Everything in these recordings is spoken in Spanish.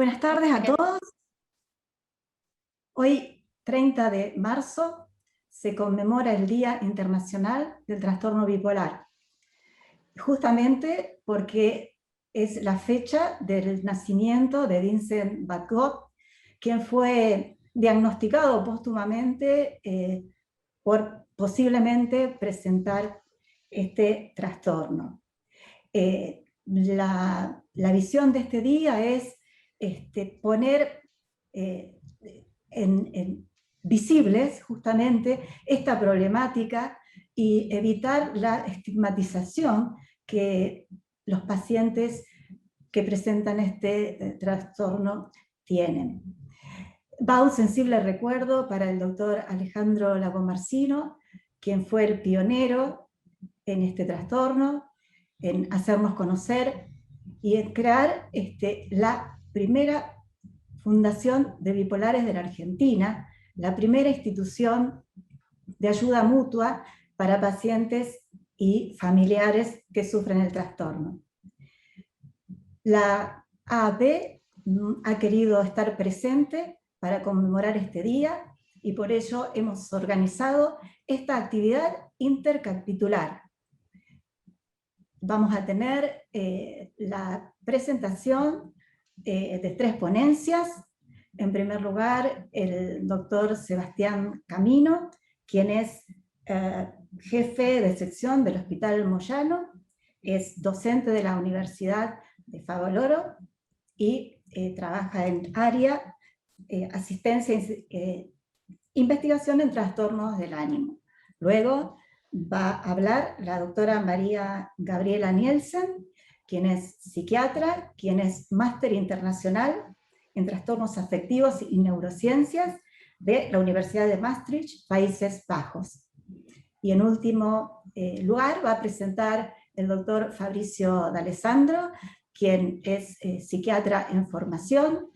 Buenas tardes a todos. Hoy, 30 de marzo, se conmemora el Día Internacional del Trastorno Bipolar, justamente porque es la fecha del nacimiento de Vincent Van Gogh, quien fue diagnosticado póstumamente por posiblemente presentar este trastorno. La visión de este día es poner visibles justamente esta problemática y evitar la estigmatización que los pacientes que presentan este trastorno tienen. Va un sensible recuerdo para el doctor Alejandro Lagomarsino, quien fue el pionero en este trastorno, en hacernos conocer y en crear la primera fundación de bipolares de la Argentina, la primera institución de ayuda mutua para pacientes y familiares que sufren el trastorno. La AAP ha querido estar presente para conmemorar este día y por ello hemos organizado esta actividad intercapitular. Vamos a tener la presentación de 3 ponencias. En primer lugar, el doctor Sebastián Camino, quien es jefe de sección del Hospital Moyano, es docente de la Universidad de Favaloro y trabaja en área asistencia e investigación en trastornos del ánimo. Luego va a hablar la doctora María Gabriela Nielsen, quien es psiquiatra, quien es máster internacional en trastornos afectivos y neurociencias de la Universidad de Maastricht, Países Bajos. Y en último lugar va a presentar el doctor Fabricio D'Alessandro, quien es psiquiatra en formación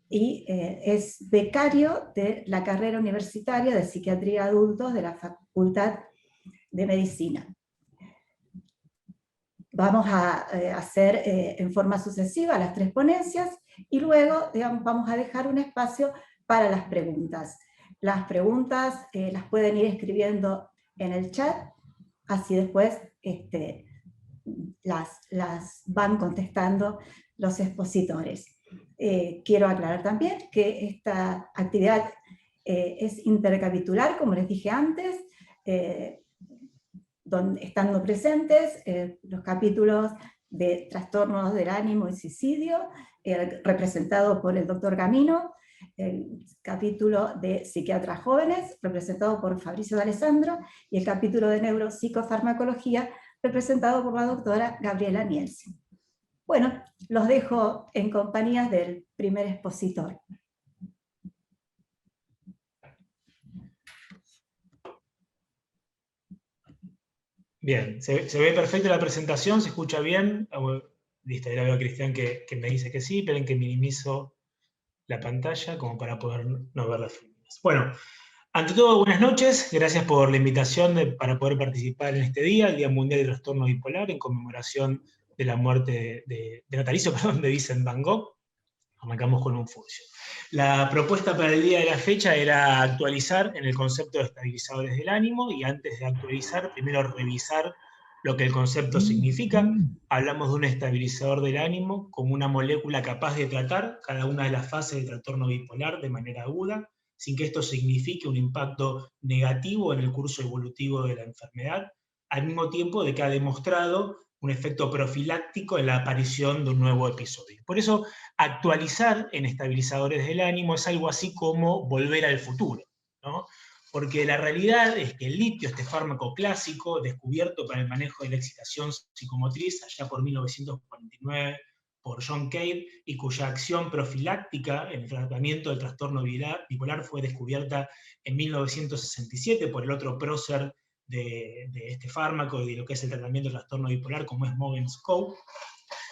y es becario de la carrera universitaria de Psiquiatría Adultos de la Facultad de Medicina. Vamos a hacer en forma sucesiva las 3 ponencias y luego vamos a dejar un espacio para las preguntas. Las preguntas las pueden ir escribiendo en el chat, así después las van contestando los expositores. Quiero aclarar también que esta actividad es intercapitular, como les dije antes, estando presentes los capítulos de trastornos del ánimo y suicidio, representado por el doctor Camino, el capítulo de psiquiatras jóvenes, representado por Fabricio D'Alessandro, y el capítulo de neuropsicofarmacología, representado por la doctora Gabriela Nielsen. Bueno, los dejo en compañía del primer expositor. Bien, se ve perfecta la presentación, se escucha bien. Listo, ahí la veo a Cristian que me dice que sí, esperen que minimizo la pantalla como para poder no ver las figuras. Bueno, ante todo, buenas noches, gracias por la invitación para poder participar en este día, el Día Mundial del Trastorno Bipolar, en conmemoración de la muerte de natalicio de Vincent Van Gogh. Arrancamos con un Furcio. La propuesta para el día de la fecha era actualizar en el concepto de estabilizadores del ánimo, y antes de actualizar, primero revisar lo que el concepto significa. Hablamos de un estabilizador del ánimo como una molécula capaz de tratar cada una de las fases del trastorno bipolar de manera aguda, sin que esto signifique un impacto negativo en el curso evolutivo de la enfermedad, al mismo tiempo de que ha demostrado un efecto profiláctico en la aparición de un nuevo episodio. Por eso, actualizar en estabilizadores del ánimo es algo así como volver al futuro, ¿no? Porque la realidad es que el litio, este fármaco clásico, descubierto para el manejo de la excitación psicomotriz allá por 1949 por John Cade, y cuya acción profiláctica en el tratamiento del trastorno bipolar fue descubierta en 1967 por el otro prócer de este fármaco y de lo que es el tratamiento del trastorno bipolar, como es Mogens-Coe,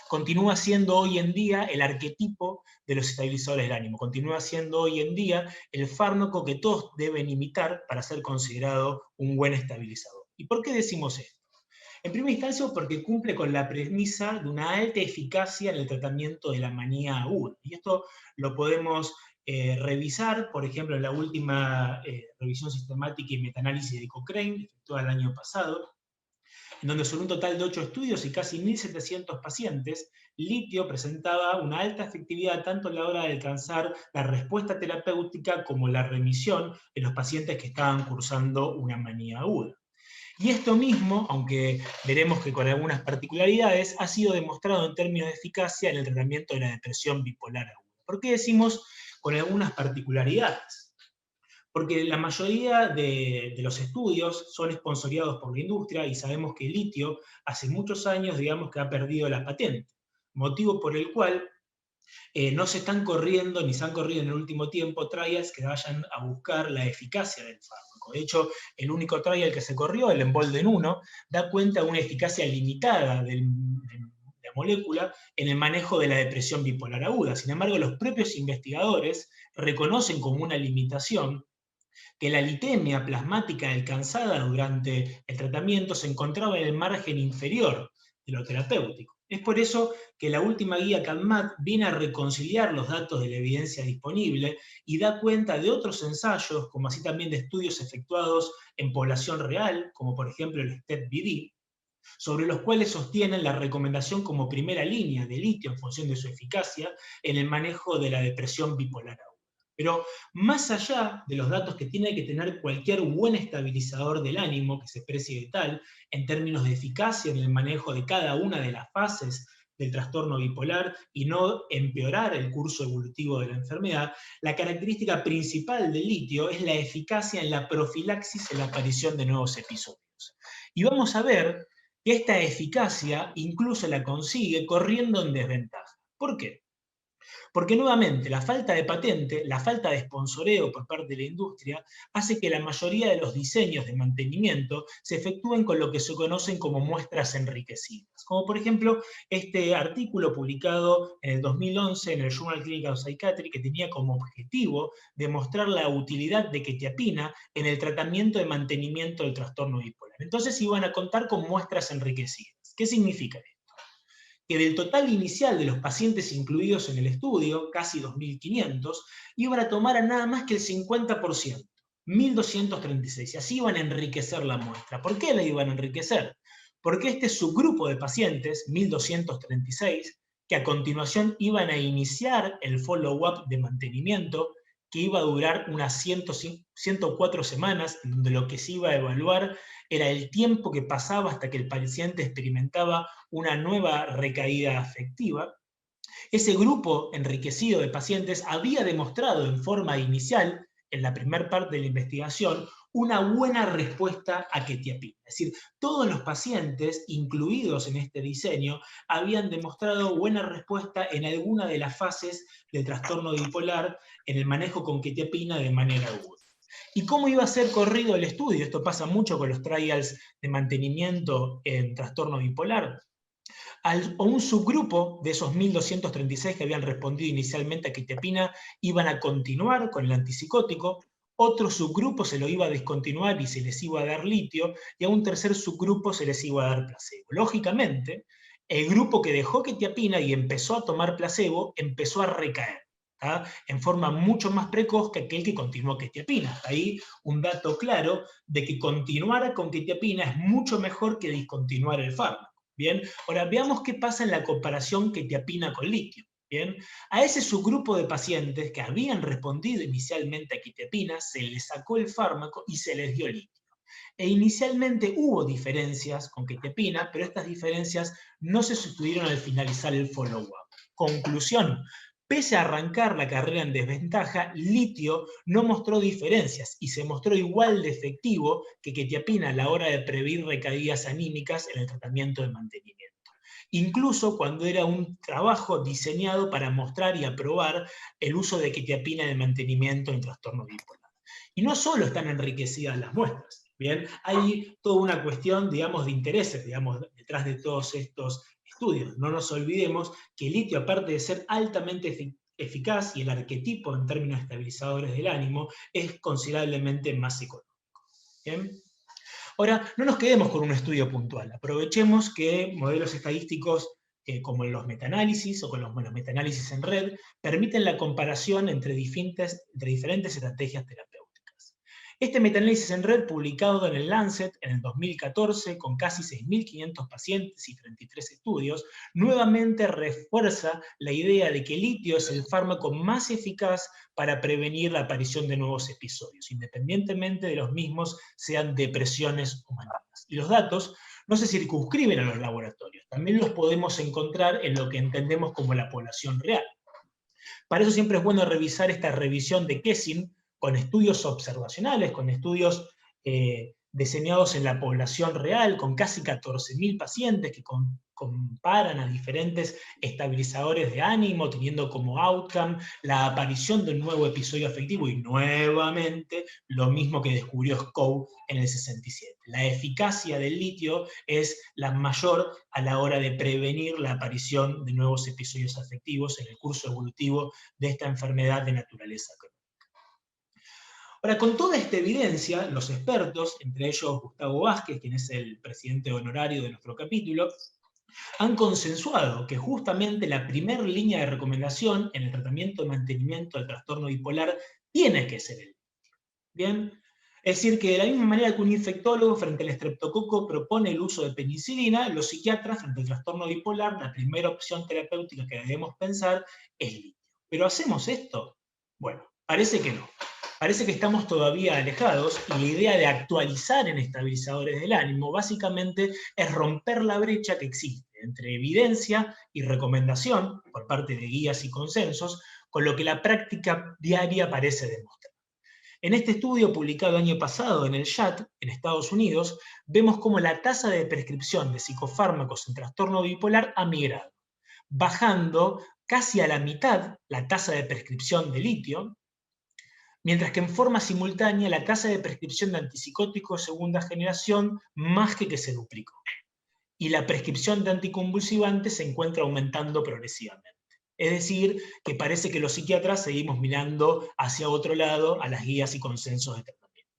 continúa siendo hoy en día el arquetipo de los estabilizadores del ánimo, continúa siendo hoy en día el fármaco que todos deben imitar para ser considerado un buen estabilizador. ¿Y por qué decimos esto? En primera instancia, porque cumple con la premisa de una alta eficacia en el tratamiento de la manía aguda. Y esto lo podemos revisar, por ejemplo, en la última revisión sistemática y metaanálisis de Cochrane, efectuada el año pasado, en donde sobre un total de 8 estudios y casi 1.700 pacientes, litio presentaba una alta efectividad tanto a la hora de alcanzar la respuesta terapéutica como la remisión en los pacientes que estaban cursando una manía aguda. Y esto mismo, aunque veremos que con algunas particularidades, ha sido demostrado en términos de eficacia en el tratamiento de la depresión bipolar aguda. ¿Por qué decimos con algunas particularidades? Porque la mayoría de los estudios son esponsoriados por la industria y sabemos que el litio hace muchos años, digamos, que ha perdido la patente, motivo por el cual no se están corriendo, ni se han corrido en el último tiempo, trials que vayan a buscar la eficacia del fármaco. De hecho, el único trial que se corrió, el Embolden 1, da cuenta de una eficacia limitada de la molécula en el manejo de la depresión bipolar aguda. Sin embargo, los propios investigadores reconocen como una limitación que la litemia plasmática alcanzada durante el tratamiento se encontraba en el margen inferior de lo terapéutico. Es por eso que la última guía CADMAT viene a reconciliar los datos de la evidencia disponible y da cuenta de otros ensayos, como así también de estudios efectuados en población real, como por ejemplo el STEP-BD, sobre los cuales sostienen la recomendación como primera línea de litio en función de su eficacia en el manejo de la depresión bipolar aguda. Pero más allá de los datos que tiene que tener cualquier buen estabilizador del ánimo que se precie de tal, en términos de eficacia en el manejo de cada una de las fases del trastorno bipolar y no empeorar el curso evolutivo de la enfermedad, la característica principal del litio es la eficacia en la profilaxis en la aparición de nuevos episodios. Y vamos a ver que esta eficacia incluso la consigue corriendo en desventaja. ¿Por qué? Porque nuevamente la falta de patente, la falta de sponsoreo por parte de la industria, hace que la mayoría de los diseños de mantenimiento se efectúen con lo que se conocen como muestras enriquecidas. Como por ejemplo este artículo publicado en el 2011 en el Journal Clinical Psychiatry que tenía como objetivo demostrar la utilidad de quetiapina en el tratamiento de mantenimiento del trastorno bipolar. Entonces iban a contar con muestras enriquecidas. ¿Qué significa esto? Que del total inicial de los pacientes incluidos en el estudio, casi 2.500, iban a tomar a nada más que el 50%, 1.236, y así iban a enriquecer la muestra. ¿Por qué la iban a enriquecer? Porque este subgrupo de pacientes, 1.236, que a continuación iban a iniciar el follow-up de mantenimiento, que iba a durar unas 104 semanas, en donde lo que se iba a evaluar era el tiempo que pasaba hasta que el paciente experimentaba una nueva recaída afectiva. Ese grupo enriquecido de pacientes había demostrado en forma inicial, en la primera parte de la investigación, una buena respuesta a quetiapina. Es decir, todos los pacientes incluidos en este diseño habían demostrado buena respuesta en alguna de las fases del trastorno bipolar en el manejo con quetiapina de manera aguda. ¿Y cómo iba a ser corrido el estudio? Esto pasa mucho con los trials de mantenimiento en trastorno bipolar. A un subgrupo de esos 1.236 que habían respondido inicialmente a quetiapina iban a continuar con el antipsicótico, otro subgrupo se lo iba a descontinuar y se les iba a dar litio, y a un tercer subgrupo se les iba a dar placebo. Lógicamente, el grupo que dejó quetiapina y empezó a tomar placebo empezó a recaer, ¿tá? En forma mucho más precoz que aquel que continuó quetiapina. Ahí un dato claro de que continuar con quetiapina es mucho mejor que discontinuar el fármaco. Bien, ahora veamos qué pasa en la comparación quetiapina con litio. Bien, a ese subgrupo de pacientes que habían respondido inicialmente a quetiapina se les sacó el fármaco y se les dio litio. E inicialmente hubo diferencias con quetiapina, pero estas diferencias no se sostuvieron al finalizar el follow-up. Conclusión: pese a arrancar la carrera en desventaja, litio no mostró diferencias y se mostró igual de efectivo que quetiapina a la hora de prevenir recaídas anímicas en el tratamiento de mantenimiento. Incluso cuando era un trabajo diseñado para mostrar y aprobar el uso de quetiapina en el mantenimiento en trastorno bipolar. Y no solo están enriquecidas las muestras, ¿bien? Hay toda una cuestión, digamos, de intereses, digamos, detrás de todos estos estudios. No nos olvidemos que el litio, aparte de ser altamente eficaz y el arquetipo en términos estabilizadores del ánimo, es considerablemente más económico. ¿Bien? Ahora, no nos quedemos con un estudio puntual, aprovechemos que modelos estadísticos como los metaanálisis o con los metaanálisis en red permiten la comparación entre diferentes estrategias terapéuticas. Este metaanálisis en red, publicado en el Lancet en el 2014, con casi 6.500 pacientes y 33 estudios, nuevamente refuerza la idea de que el litio es el fármaco más eficaz para prevenir la aparición de nuevos episodios, independientemente de los mismos sean depresiones o manías. Y los datos no se circunscriben a los laboratorios, también los podemos encontrar en lo que entendemos como la población real. Para eso siempre es bueno revisar esta revisión de Kessing con estudios observacionales, con estudios diseñados en la población real, con casi 14.000 pacientes que comparan a diferentes estabilizadores de ánimo, teniendo como outcome la aparición de un nuevo episodio afectivo, y nuevamente lo mismo que descubrió Scow en el 67. La eficacia del litio es la mayor a la hora de prevenir la aparición de nuevos episodios afectivos en el curso evolutivo de esta enfermedad de naturaleza crónica. Ahora, con toda esta evidencia, los expertos, entre ellos Gustavo Vázquez, quien es el presidente honorario de nuestro capítulo, han consensuado que justamente la primera línea de recomendación en el tratamiento y mantenimiento del trastorno bipolar tiene que ser el litio. ¿Bien? Es decir, que de la misma manera que un infectólogo frente al estreptococo propone el uso de penicilina, los psiquiatras frente al trastorno bipolar, la primera opción terapéutica que debemos pensar es el litio. ¿Pero hacemos esto? Bueno, parece que no. Parece que estamos todavía alejados, y la idea de actualizar en estabilizadores del ánimo básicamente es romper la brecha que existe entre evidencia y recomendación por parte de guías y consensos, con lo que la práctica diaria parece demostrar. En este estudio publicado el año pasado en el JAT, en Estados Unidos, vemos cómo la tasa de prescripción de psicofármacos en trastorno bipolar ha migrado, bajando casi a la mitad la tasa de prescripción de litio, mientras que en forma simultánea la tasa de prescripción de antipsicóticos de segunda generación más que se duplicó. Y la prescripción de anticonvulsivantes se encuentra aumentando progresivamente. Es decir, que parece que los psiquiatras seguimos mirando hacia otro lado a las guías y consensos de tratamiento.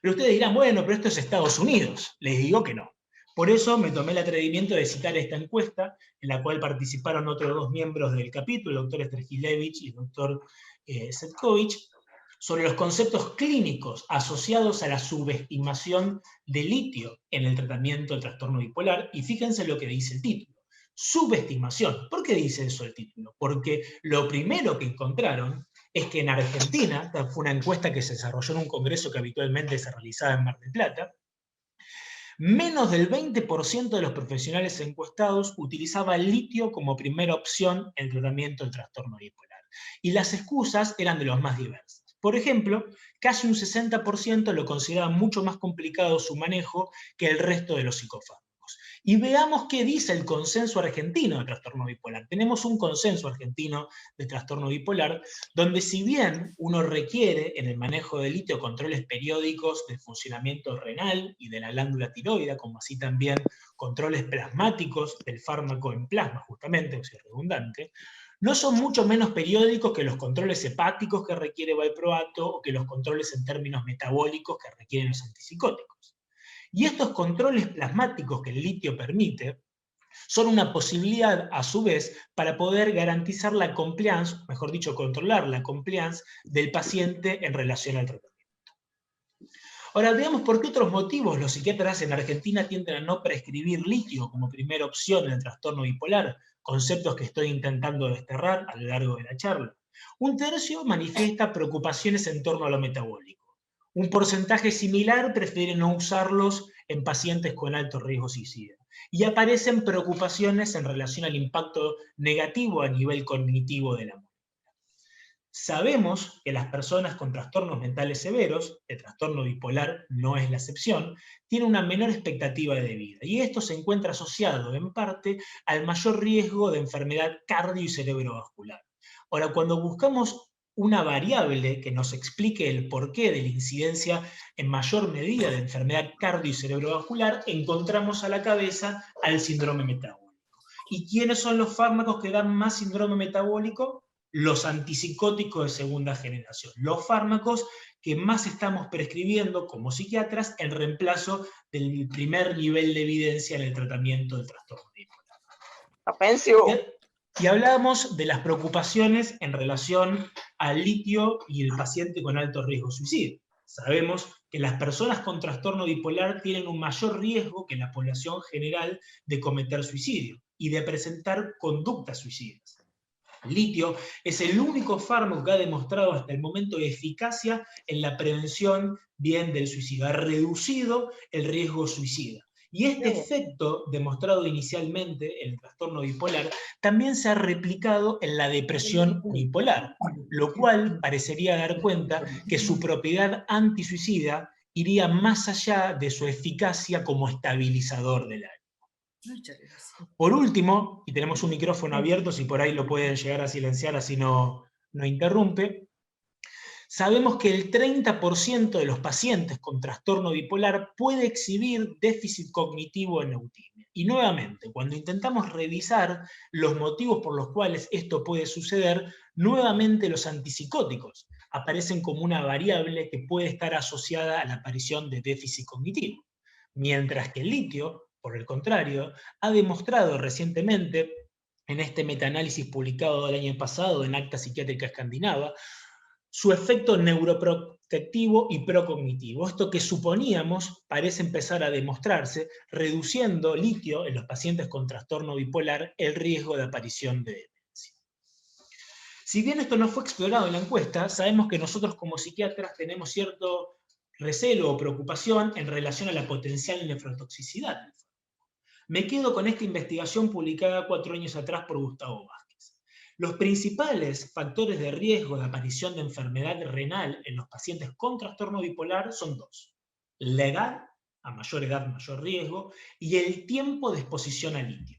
Pero ustedes dirán, bueno, pero esto es Estados Unidos. Les digo que no. Por eso me tomé el atrevimiento de citar esta encuesta, en la cual participaron otros dos miembros del capítulo, el doctor Strejilevich y el doctor Setkovich, sobre los conceptos clínicos asociados a la subestimación de litio en el tratamiento del trastorno bipolar, y fíjense lo que dice el título. Subestimación. ¿Por qué dice eso el título? Porque lo primero que encontraron es que en Argentina, esta fue una encuesta que se desarrolló en un congreso que habitualmente se realizaba en Mar del Plata, menos del 20% de los profesionales encuestados utilizaba el litio como primera opción en el tratamiento del trastorno bipolar. Y las excusas eran de los más diversas. Por ejemplo, casi un 60% lo consideraba mucho más complicado su manejo que el resto de los psicofármacos. Y veamos qué dice el consenso argentino de trastorno bipolar. Tenemos un consenso argentino de trastorno bipolar, donde si bien uno requiere en el manejo del litio controles periódicos del funcionamiento renal y de la glándula tiroidea, como así también controles plasmáticos del fármaco en plasma, justamente, o sea, redundante, no son mucho menos periódicos que los controles hepáticos que requiere valproato o que los controles en términos metabólicos que requieren los antipsicóticos. Y estos controles plasmáticos que el litio permite son una posibilidad, a su vez, para poder garantizar la compliance, mejor dicho, controlar la compliance del paciente en relación al tratamiento. Ahora, veamos por qué otros motivos los psiquiatras en Argentina tienden a no prescribir litio como primera opción en el trastorno bipolar, conceptos que estoy intentando desterrar a lo largo de la charla. Un tercio manifiesta preocupaciones en torno a lo metabólico. Un porcentaje similar prefiere no usarlos en pacientes con alto riesgo suicida. Y aparecen preocupaciones en relación al impacto negativo a nivel cognitivo de la muerte. Sabemos que las personas con trastornos mentales severos, el trastorno bipolar no es la excepción, tienen una menor expectativa de vida. Y esto se encuentra asociado en parte al mayor riesgo de enfermedad cardio- y cerebrovascular. Ahora, cuando buscamos una variable que nos explique el porqué de la incidencia en mayor medida de enfermedad cardio- y cerebrovascular, encontramos a la cabeza al síndrome metabólico. ¿Y quiénes son los fármacos que dan más síndrome metabólico? los antipsicóticos de segunda generación, los fármacos que más estamos prescribiendo como psiquiatras en reemplazo del primer nivel de evidencia en el tratamiento del trastorno bipolar. Apencio. Y hablábamos de las preocupaciones en relación al litio y el paciente con alto riesgo de suicidio. Sabemos que las personas con trastorno bipolar tienen un mayor riesgo que la población general de cometer suicidio y de presentar conductas suicidas. El litio es el único fármaco que ha demostrado hasta el momento eficacia en la prevención bien del suicidio, ha reducido el riesgo suicida. Y este efecto, demostrado inicialmente en el trastorno bipolar, también se ha replicado en la depresión bipolar, lo cual parecería dar cuenta que su propiedad antisuicida iría más allá de su eficacia como estabilizador del ánimo. Por último, y tenemos un micrófono abierto, si por ahí lo pueden llegar a silenciar, así no interrumpe, sabemos que el 30% de los pacientes con trastorno bipolar puede exhibir déficit cognitivo en autismo. Y nuevamente, cuando intentamos revisar los motivos por los cuales esto puede suceder, nuevamente los antipsicóticos aparecen como una variable que puede estar asociada a la aparición de déficit cognitivo. Mientras que el litio, por el contrario, ha demostrado recientemente, en este metaanálisis publicado el año pasado en Acta Psiquiátrica Escandinava, su efecto neuroprotectivo y procognitivo. Esto que suponíamos parece empezar a demostrarse, reduciendo litio en los pacientes con trastorno bipolar el riesgo de aparición de demencia. Si bien esto no fue explorado en la encuesta, sabemos que nosotros como psiquiatras tenemos cierto recelo o preocupación en relación a la potencial nefrotoxicidad. Me quedo con esta investigación publicada 4 años atrás por Gustavo Vázquez. Los principales factores de riesgo de aparición de enfermedad renal en los pacientes con trastorno bipolar son 2. La edad, a mayor edad, mayor riesgo, y el tiempo de exposición al litio.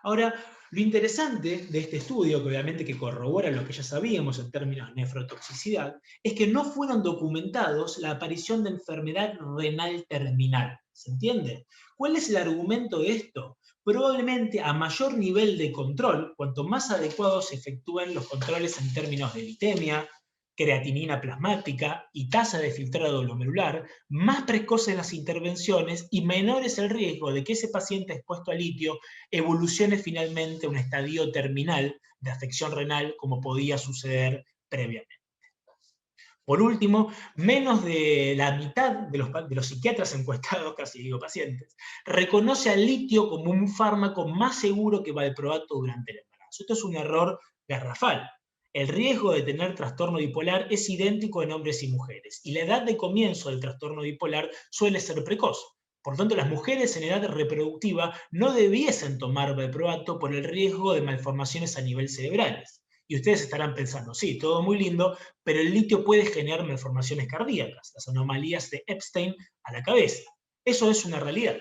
Ahora, lo interesante de este estudio, que obviamente que corrobora lo que ya sabíamos en términos de nefrotoxicidad, es que no fueron documentados la aparición de enfermedad renal terminal. ¿Se entiende? ¿Cuál es el argumento de esto? Probablemente a mayor nivel de control, cuanto más adecuados se efectúen los controles en términos de litemia, creatinina plasmática y tasa de filtrado glomerular, más precoces las intervenciones y menor es el riesgo de que ese paciente expuesto a litio evolucione finalmente a un estadio terminal de afección renal como podía suceder previamente. Por último, menos de la mitad de los psiquiatras encuestados, casi digo pacientes, reconoce al litio como un fármaco más seguro que valproato durante el embarazo. Esto es un error garrafal. El riesgo de tener trastorno bipolar es idéntico en hombres y mujeres, y la edad de comienzo del trastorno bipolar suele ser precoz. Por tanto, las mujeres en edad reproductiva no debiesen tomar valproato por el riesgo de malformaciones a nivel cerebrales. Y ustedes estarán pensando, sí, todo muy lindo, pero el litio puede generar malformaciones cardíacas, las anomalías de Epstein a la cabeza. Eso es una realidad.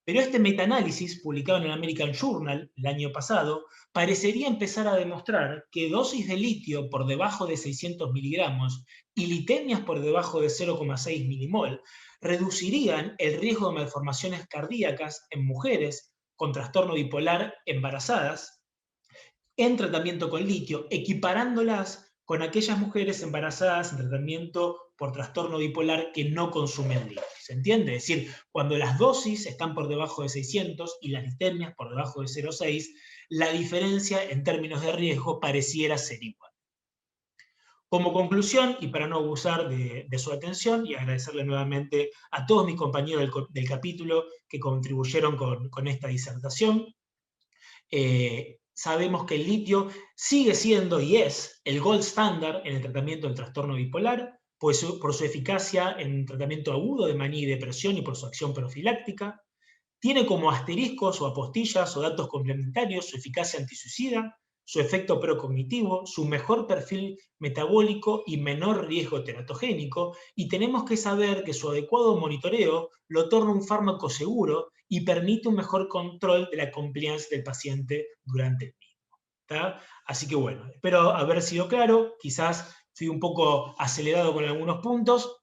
Pero este metaanálisis, publicado en el American Journal el año pasado, parecería empezar a demostrar que dosis de litio por debajo de 600 miligramos y litemias por debajo de 0,6 milimol reducirían el riesgo de malformaciones cardíacas en mujeres con trastorno bipolar embarazadas en tratamiento con litio, equiparándolas con aquellas mujeres embarazadas en tratamiento por trastorno bipolar que no consumen litio. ¿Se entiende? Es decir, cuando las dosis están por debajo de 600 y las litemias por debajo de 0,6, la diferencia en términos de riesgo pareciera ser igual. Como conclusión, y para no abusar de su atención, y agradecerle nuevamente a todos mis compañeros del capítulo que contribuyeron con esta disertación, sabemos que el litio sigue siendo y es el gold standard en el tratamiento del trastorno bipolar, pues por su eficacia en tratamiento agudo de manía y depresión y por su acción profiláctica. Tiene como asteriscos o apostillas o datos complementarios su eficacia antisuicida, su efecto procognitivo, su mejor perfil metabólico y menor riesgo teratogénico, y tenemos que saber que su adecuado monitoreo lo torna un fármaco seguro y permite un mejor control de la compliance del paciente durante el mismo. ¿Tá? Así que bueno, espero haber sido claro, quizás fui un poco acelerado con algunos puntos,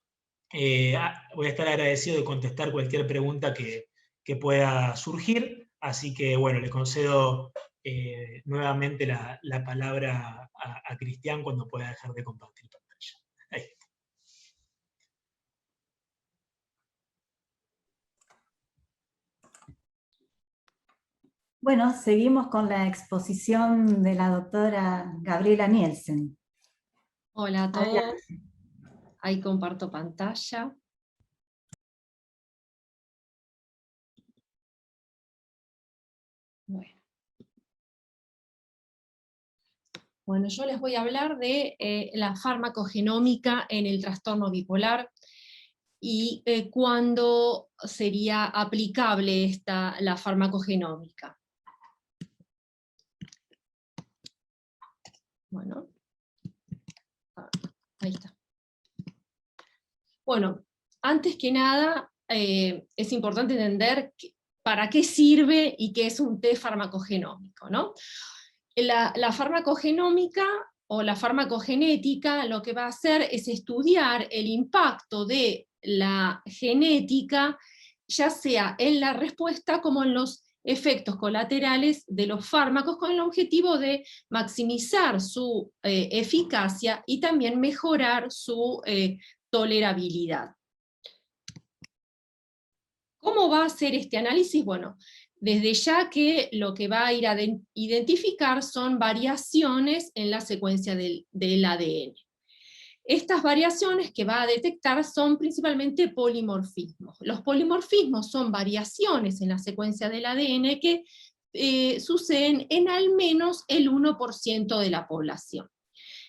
voy a estar agradecido de contestar cualquier pregunta que pueda surgir, así que bueno, le concedo nuevamente la palabra a Cristian cuando pueda dejar de compartir pantalla. Ahí está. Bueno, seguimos con la exposición de la doctora Gabriela Nielsen. Hola a todos, ahí comparto pantalla. Bueno, yo les voy a hablar de la farmacogenómica en el trastorno bipolar y cuándo sería aplicable la farmacogenómica. Bueno, ahí está. Bueno, antes que nada, es importante entender para qué sirve y qué es un test farmacogenómico, ¿no? La farmacogenómica o la farmacogenética lo que va a hacer es estudiar el impacto de la genética, ya sea en la respuesta como en los efectos colaterales de los fármacos, con el objetivo de maximizar su eficacia y también mejorar su tolerabilidad. ¿Cómo va a ser este análisis? Bueno, desde ya que lo que va a ir a identificar son variaciones en la secuencia del ADN. Estas variaciones que va a detectar son principalmente polimorfismos. Los polimorfismos son variaciones en la secuencia del ADN que suceden en al menos el 1% de la población.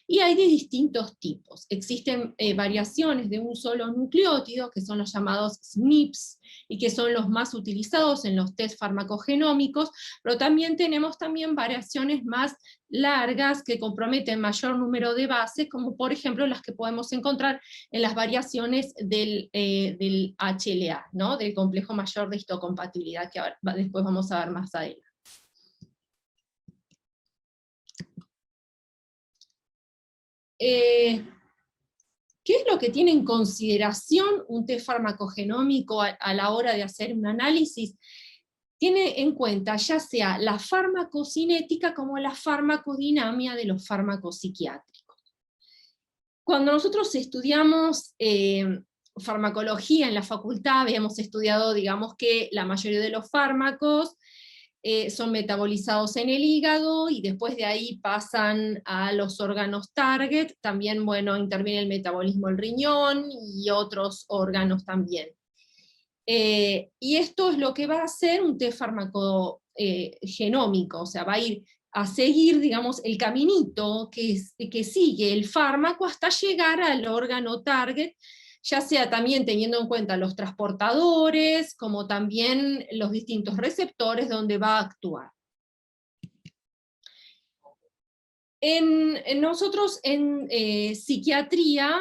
Y hay de distintos tipos. Existen variaciones de un solo nucleótido, que son los llamados SNPs, y que son los más utilizados en los test farmacogenómicos, pero también tenemos variaciones más largas que comprometen mayor número de bases, como por ejemplo las que podemos encontrar en las variaciones del HLA, ¿no? Del complejo mayor de histocompatibilidad, que ahora, después vamos a ver más adelante. ¿Qué es lo que tiene en consideración un test farmacogenómico a la hora de hacer un análisis? Tiene en cuenta ya sea la farmacocinética como la farmacodinamia de los fármacos psiquiátricos. Cuando nosotros estudiamos farmacología en la facultad, habíamos estudiado, digamos, que la mayoría de los fármacos son metabolizados en el hígado, y después de ahí pasan a los órganos target. También, bueno, interviene el metabolismo del riñón y otros órganos también. Y esto es lo que va a hacer un test farmacogenómico, o sea, va a ir a seguir, digamos, el caminito que sigue el fármaco hasta llegar al órgano target, ya sea también teniendo en cuenta los transportadores, como también los distintos receptores donde va a actuar. Nosotros en psiquiatría,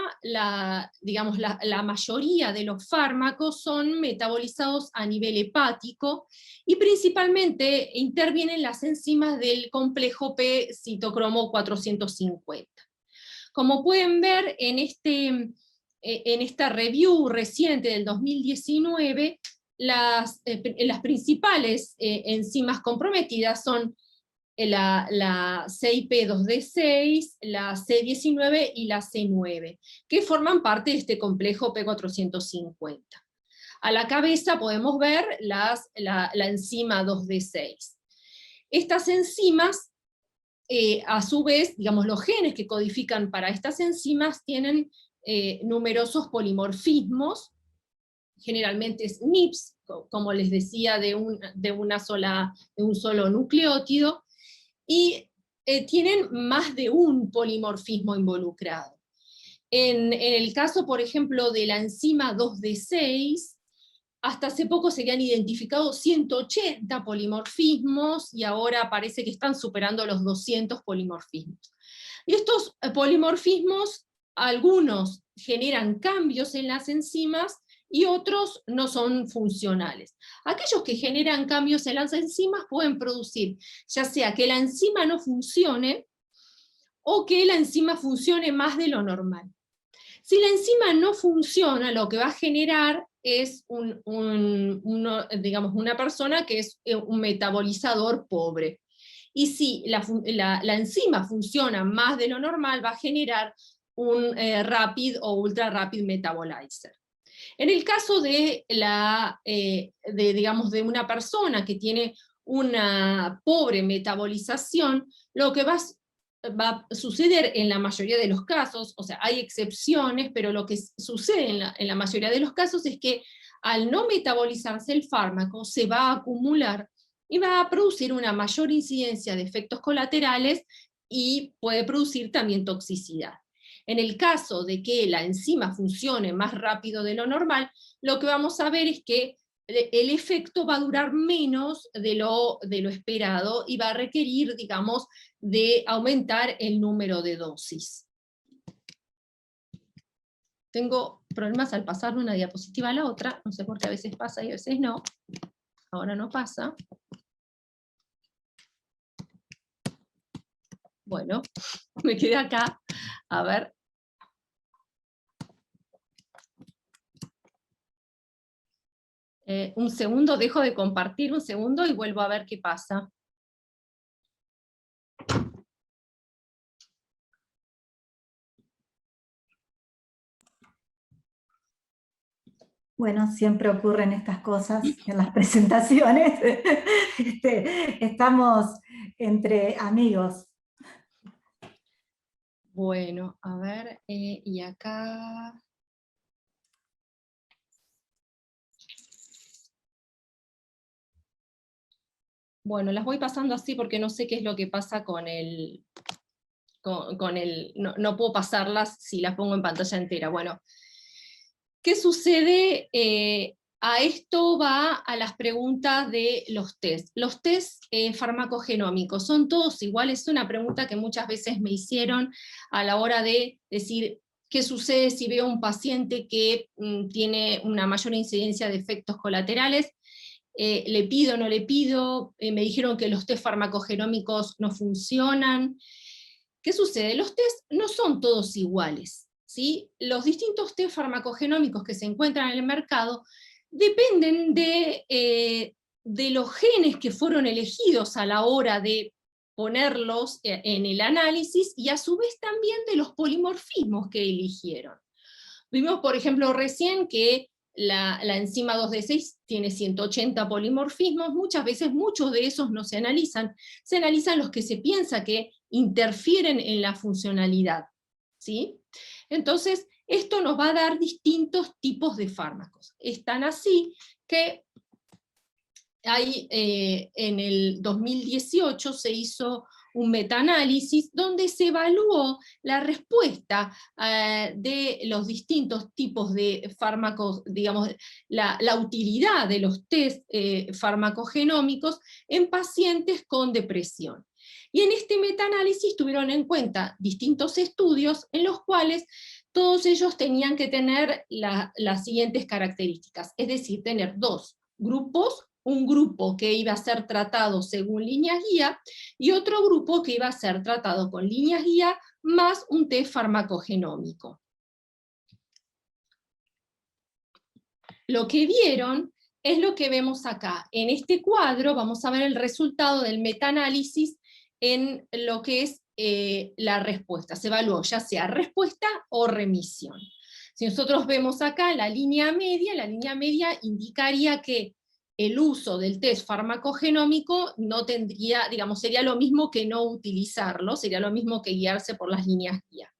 digamos, la mayoría de los fármacos son metabolizados a nivel hepático, y principalmente intervienen las enzimas del complejo P citocromo 450. Como pueden ver en esta review reciente del 2019, las principales enzimas comprometidas son la CYP2D6, la C19 y la C9, que forman parte de este complejo P450. A la cabeza podemos ver la enzima 2D6. Estas enzimas, a su vez, digamos, los genes que codifican para estas enzimas tienen numerosos polimorfismos, generalmente SNPs, como les decía, de un solo nucleótido, y tienen más de un polimorfismo involucrado. En el caso, por ejemplo, de la enzima 2D6, hasta hace poco se habían identificado 180 polimorfismos, y ahora parece que están superando los 200 polimorfismos. Y estos polimorfismos, algunos generan cambios en las enzimas, y otros no son funcionales. Aquellos que generan cambios en las enzimas pueden producir, ya sea que la enzima no funcione, o que la enzima funcione más de lo normal. Si la enzima no funciona, lo que va a generar es digamos, una persona que es un metabolizador pobre. y si la enzima funciona más de lo normal, va a generar un rapid o ultra rapid metabolizer. En el caso de, digamos, de una persona que tiene una pobre metabolización, lo que va a suceder en la mayoría de los casos, o sea, hay excepciones, pero lo que sucede en la mayoría de los casos es que al no metabolizarse el fármaco, se va a acumular y va a producir una mayor incidencia de efectos colaterales y puede producir también toxicidad. En el caso de que la enzima funcione más rápido de lo normal, lo que vamos a ver es que el efecto va a durar menos de lo esperado y va a requerir, digamos, de aumentar el número de dosis. Tengo problemas al pasar de una diapositiva a la otra, no sé por qué a veces pasa y a veces no. Ahora no pasa. Bueno, me quedé acá. A ver. Un segundo, dejo de compartir un segundo y vuelvo a ver qué pasa. Bueno, siempre ocurren estas cosas en las presentaciones. Estamos entre amigos. Bueno, a ver, y acá... Bueno, las voy pasando así porque no sé qué es lo que pasa con el... no puedo pasarlas si las pongo en pantalla entera. Bueno, ¿qué sucede? A esto va a las preguntas de los test. Los test farmacogenómicos, ¿son todos iguales? Es una pregunta que muchas veces me hicieron a la hora de decir, ¿qué sucede si veo un paciente que tiene una mayor incidencia de efectos colaterales? ¿Le pido o no le pido? Me dijeron que los test farmacogenómicos no funcionan. ¿Qué sucede? Los test no son todos iguales, ¿sí? Los distintos test farmacogenómicos que se encuentran en el mercado dependen de los genes que fueron elegidos a la hora de ponerlos en el análisis, y a su vez también de los polimorfismos que eligieron. Vimos, por ejemplo, recién que la enzima 2D6 tiene 180 polimorfismos, muchas veces muchos de esos no se analizan los que se piensa que interfieren en la funcionalidad, ¿sí? Entonces, esto nos va a dar distintos tipos de fármacos. Es tan así que hay, en el 2018 se hizo un metaanálisis donde se evaluó la respuesta de los distintos tipos de fármacos, digamos, la utilidad de los test farmacogenómicos en pacientes con depresión. Y en este metaanálisis tuvieron en cuenta distintos estudios en los cuales todos ellos tenían que tener las siguientes características, es decir, tener dos grupos, un grupo que iba a ser tratado según líneas guía, y otro grupo que iba a ser tratado con líneas guía, más un test farmacogenómico. Lo que vieron es lo que vemos acá. En este cuadro vamos a ver el resultado del metaanálisis en lo que es la respuesta. Se evaluó ya sea respuesta o remisión. Si nosotros vemos acá la línea media indicaría que el uso del test farmacogenómico no tendría, digamos, sería lo mismo que no utilizarlo, sería lo mismo que guiarse por las líneas guía.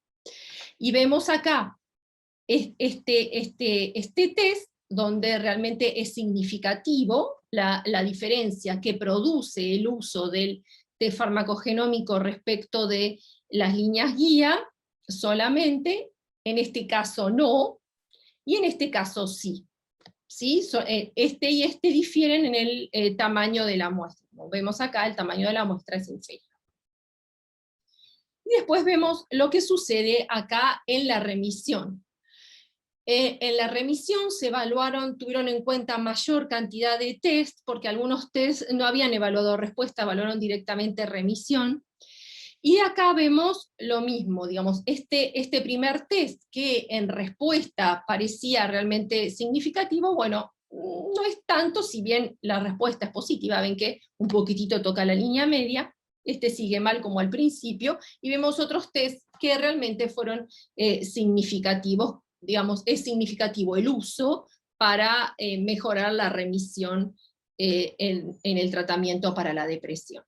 Y vemos acá este test, donde realmente es significativo la diferencia que produce el uso del test farmacogenómico respecto de las líneas guía solamente, en este caso no, y en este caso sí. ¿Sí? Este y este difieren en el tamaño de la muestra. Como vemos acá, el tamaño de la muestra es inferior. Y después vemos lo que sucede acá en la remisión. En la remisión se evaluaron, tuvieron en cuenta mayor cantidad de test, porque algunos test no habían evaluado respuesta, evaluaron directamente remisión. Y acá vemos lo mismo, digamos, este primer test que en respuesta parecía realmente significativo, bueno, no es tanto, si bien la respuesta es positiva, ven que un poquitito toca la línea media, este sigue mal como al principio, y vemos otros test que realmente fueron significativos, digamos, es significativo el uso para mejorar la remisión en el tratamiento para la depresión.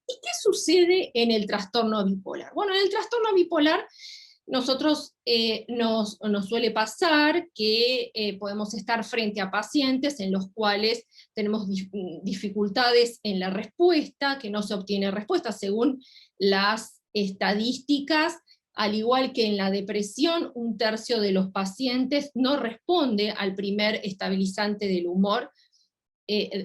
¿Y qué sucede en el trastorno bipolar? Bueno, en el trastorno bipolar nosotros nos suele pasar que podemos estar frente a pacientes en los cuales tenemos dificultades en la respuesta, que no se obtiene respuesta según las estadísticas. Al igual que en la depresión, 1/3 de los pacientes no responde al primer estabilizante del humor,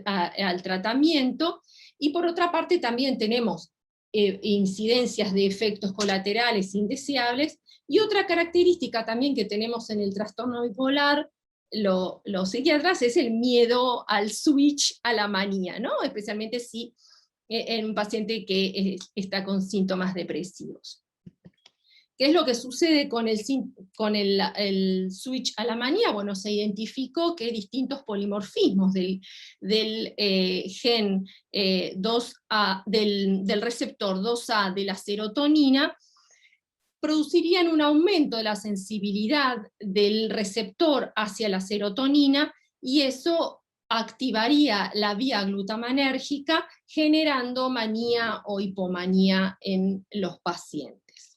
al tratamiento, y por otra parte también tenemos incidencias de efectos colaterales indeseables, y otra característica también que tenemos en el trastorno bipolar, los psiquiatras, es el miedo al switch a la manía, ¿no? Especialmente si en un paciente que está con síntomas depresivos. ¿Qué es lo que sucede con el switch a la manía? Bueno, se identificó que distintos polimorfismos del gen 2A, del receptor 2A de la serotonina, producirían un aumento de la sensibilidad del receptor hacia la serotonina, y eso activaría la vía glutaminérgica, generando manía o hipomanía en los pacientes.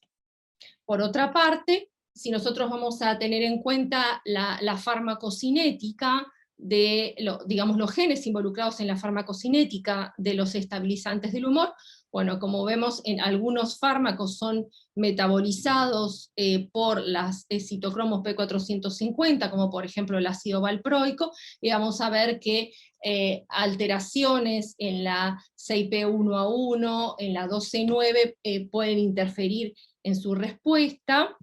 Por otra parte, si nosotros vamos a tener en cuenta la farmacocinética, digamos, los genes involucrados en la farmacocinética de los estabilizantes del humor, bueno, como vemos, en algunos fármacos son metabolizados por las citocromos P450, como por ejemplo el ácido valproico, y vamos a ver que alteraciones en la 6P1A1, en la 12-9, pueden interferir en su respuesta.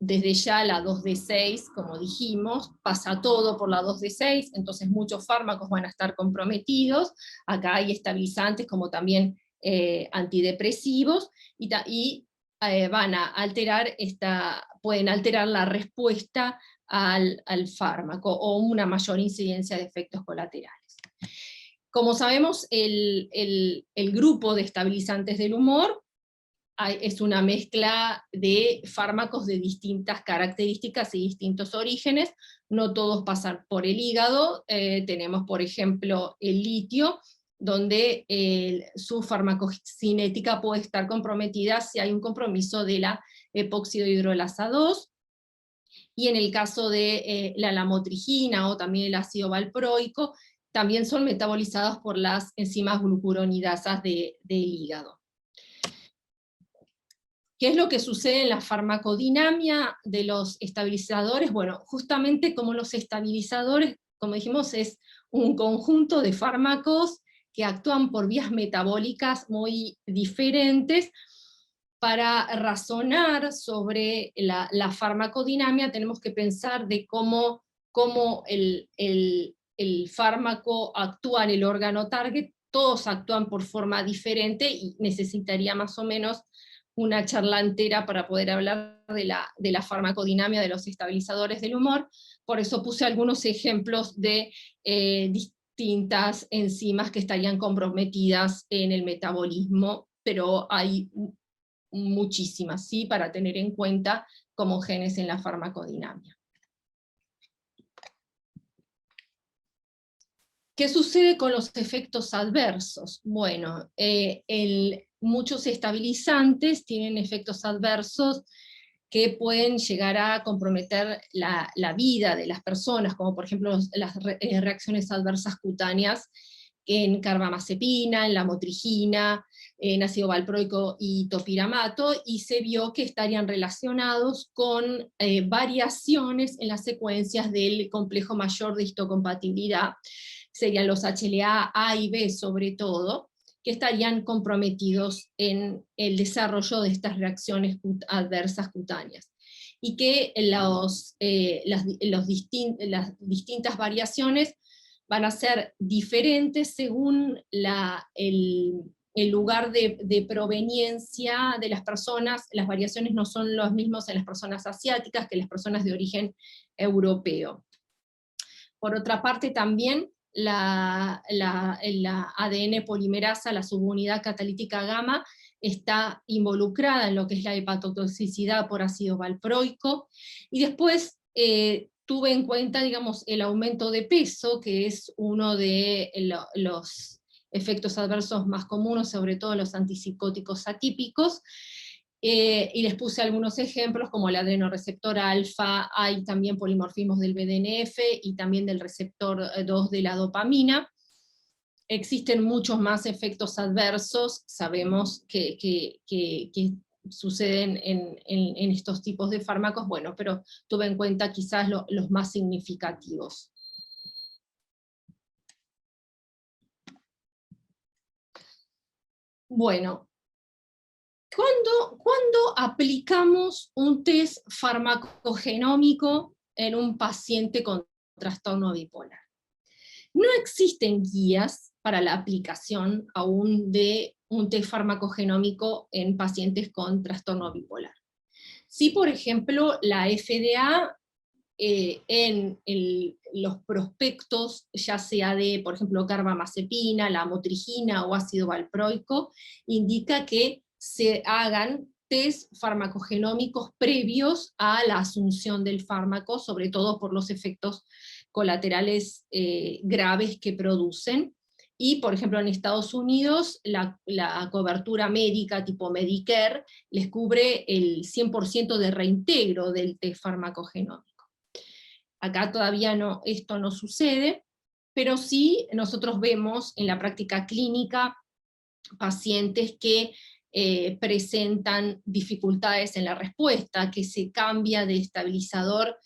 Desde ya la 2D6, como dijimos, pasa todo por la 2D6, entonces muchos fármacos van a estar comprometidos. Acá hay estabilizantes como también antidepresivos, y van a alterar pueden alterar la respuesta al fármaco, o una mayor incidencia de efectos colaterales. Como sabemos, el grupo de estabilizantes del humor es una mezcla de fármacos de distintas características y distintos orígenes, no todos pasan por el hígado. Tenemos por ejemplo el litio, donde su farmacocinética puede estar comprometida si hay un compromiso de la epóxido hidrolasa 2, y en el caso de la lamotrigina o también el ácido valproico, también son metabolizados por las enzimas glucuronidasas del hígado. ¿Qué es lo que sucede en la farmacodinamia de los estabilizadores? Bueno, justamente como los estabilizadores, como dijimos, es un conjunto de fármacos que actúan por vías metabólicas muy diferentes. Para razonar sobre la farmacodinamia tenemos que pensar de cómo el fármaco actúa en el órgano target. Todos actúan por forma diferente, y necesitaría más o menos una charla entera para poder hablar de la farmacodinamia de los estabilizadores del humor. Por eso puse algunos ejemplos de distintas enzimas que estarían comprometidas en el metabolismo, pero hay muchísimas, ¿sí?, para tener en cuenta como genes en la farmacodinamia. ¿Qué sucede con los efectos adversos? Bueno, muchos estabilizantes tienen efectos adversos que pueden llegar a comprometer la vida de las personas, como por ejemplo las reacciones adversas cutáneas en carbamazepina, en lamotrigina, en ácido valproico y topiramato, y se vio que estarían relacionados con variaciones en las secuencias del complejo mayor de histocompatibilidad, serían los HLA, A y B sobre todo, que estarían comprometidos en el desarrollo de estas reacciones adversas cutáneas. Y que las distintas variaciones van a ser diferentes según el lugar de proveniencia de las personas. Las variaciones no son las mismas en las personas asiáticas que en las personas de origen europeo. Por otra parte también, la ADN polimerasa, la subunidad catalítica gamma, está involucrada en lo que es la hepatotoxicidad por ácido valproico, y después tuve en cuenta, digamos, el aumento de peso, que es uno de los efectos adversos más comunes, sobre todo los antipsicóticos atípicos, y les puse algunos ejemplos como el adrenoreceptor alfa, hay también polimorfismos del BDNF y también del receptor 2 de la dopamina. Existen muchos más efectos adversos, sabemos que suceden en estos tipos de fármacos, bueno, pero tuve en cuenta quizás los más significativos. Bueno, ¿cuándo aplicamos un test farmacogenómico en un paciente con trastorno bipolar? No existen guías para la aplicación aún de un test farmacogenómico en pacientes con trastorno bipolar. Sí, por ejemplo, la FDA en los prospectos, ya sea de, por ejemplo, carbamazepina, la motrigina o ácido valproico, indica que se hagan test farmacogenómicos previos a la asunción del fármaco, sobre todo por los efectos colaterales graves que producen. Y, por ejemplo, en Estados Unidos, la cobertura médica tipo Medicare les cubre el 100% de reintegro del test farmacogenómico. Acá todavía esto no sucede, pero sí nosotros vemos en la práctica clínica pacientes que presentan dificultades en la respuesta, que se cambia de estabilizador,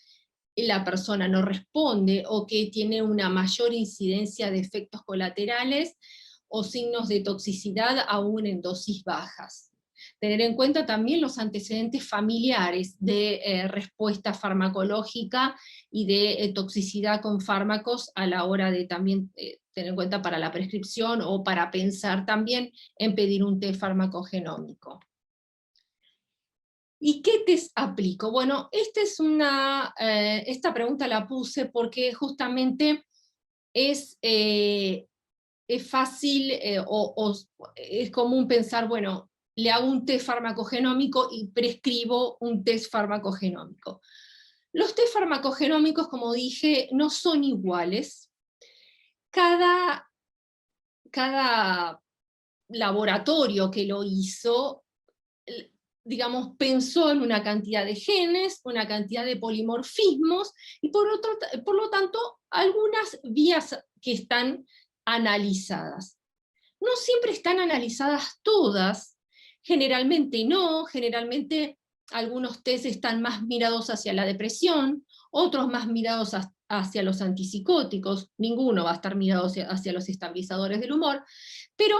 la persona no responde, o que tiene una mayor incidencia de efectos colaterales, o signos de toxicidad aún en dosis bajas. Tener en cuenta también los antecedentes familiares de respuesta farmacológica y de toxicidad con fármacos a la hora de también tener en cuenta para la prescripción o para pensar también en pedir un test farmacogenómico. ¿Y qué test aplico? Bueno, esta pregunta la puse porque justamente es fácil o es común pensar, bueno, le hago un test farmacogenómico y prescribo un test farmacogenómico. Los test farmacogenómicos, como dije, no son iguales. Cada laboratorio que lo hizo, digamos, pensó en una cantidad de genes, una cantidad de polimorfismos, y por lo tanto, algunas vías que están analizadas. No siempre están analizadas todas, generalmente no, generalmente algunos test están más mirados hacia la depresión, otros más mirados hacia los antipsicóticos, ninguno va a estar mirado hacia los estabilizadores del humor, pero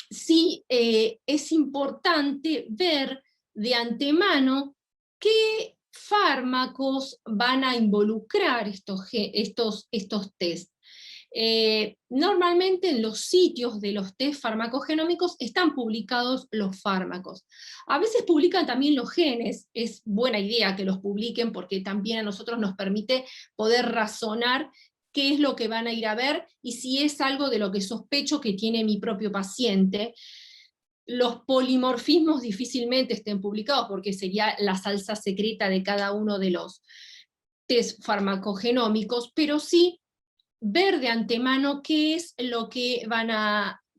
sí es importante ver de antemano qué fármacos van a involucrar estos test. Normalmente en los sitios de los test farmacogenómicos están publicados los fármacos. A veces publican también los genes, es buena idea que los publiquen porque también a nosotros nos permite poder razonar qué es lo que van a ir a ver y si es algo de lo que sospecho que tiene mi propio paciente. Los polimorfismos difícilmente estén publicados porque sería la salsa secreta de cada uno de los test farmacogenómicos, pero sí ver de antemano qué es lo que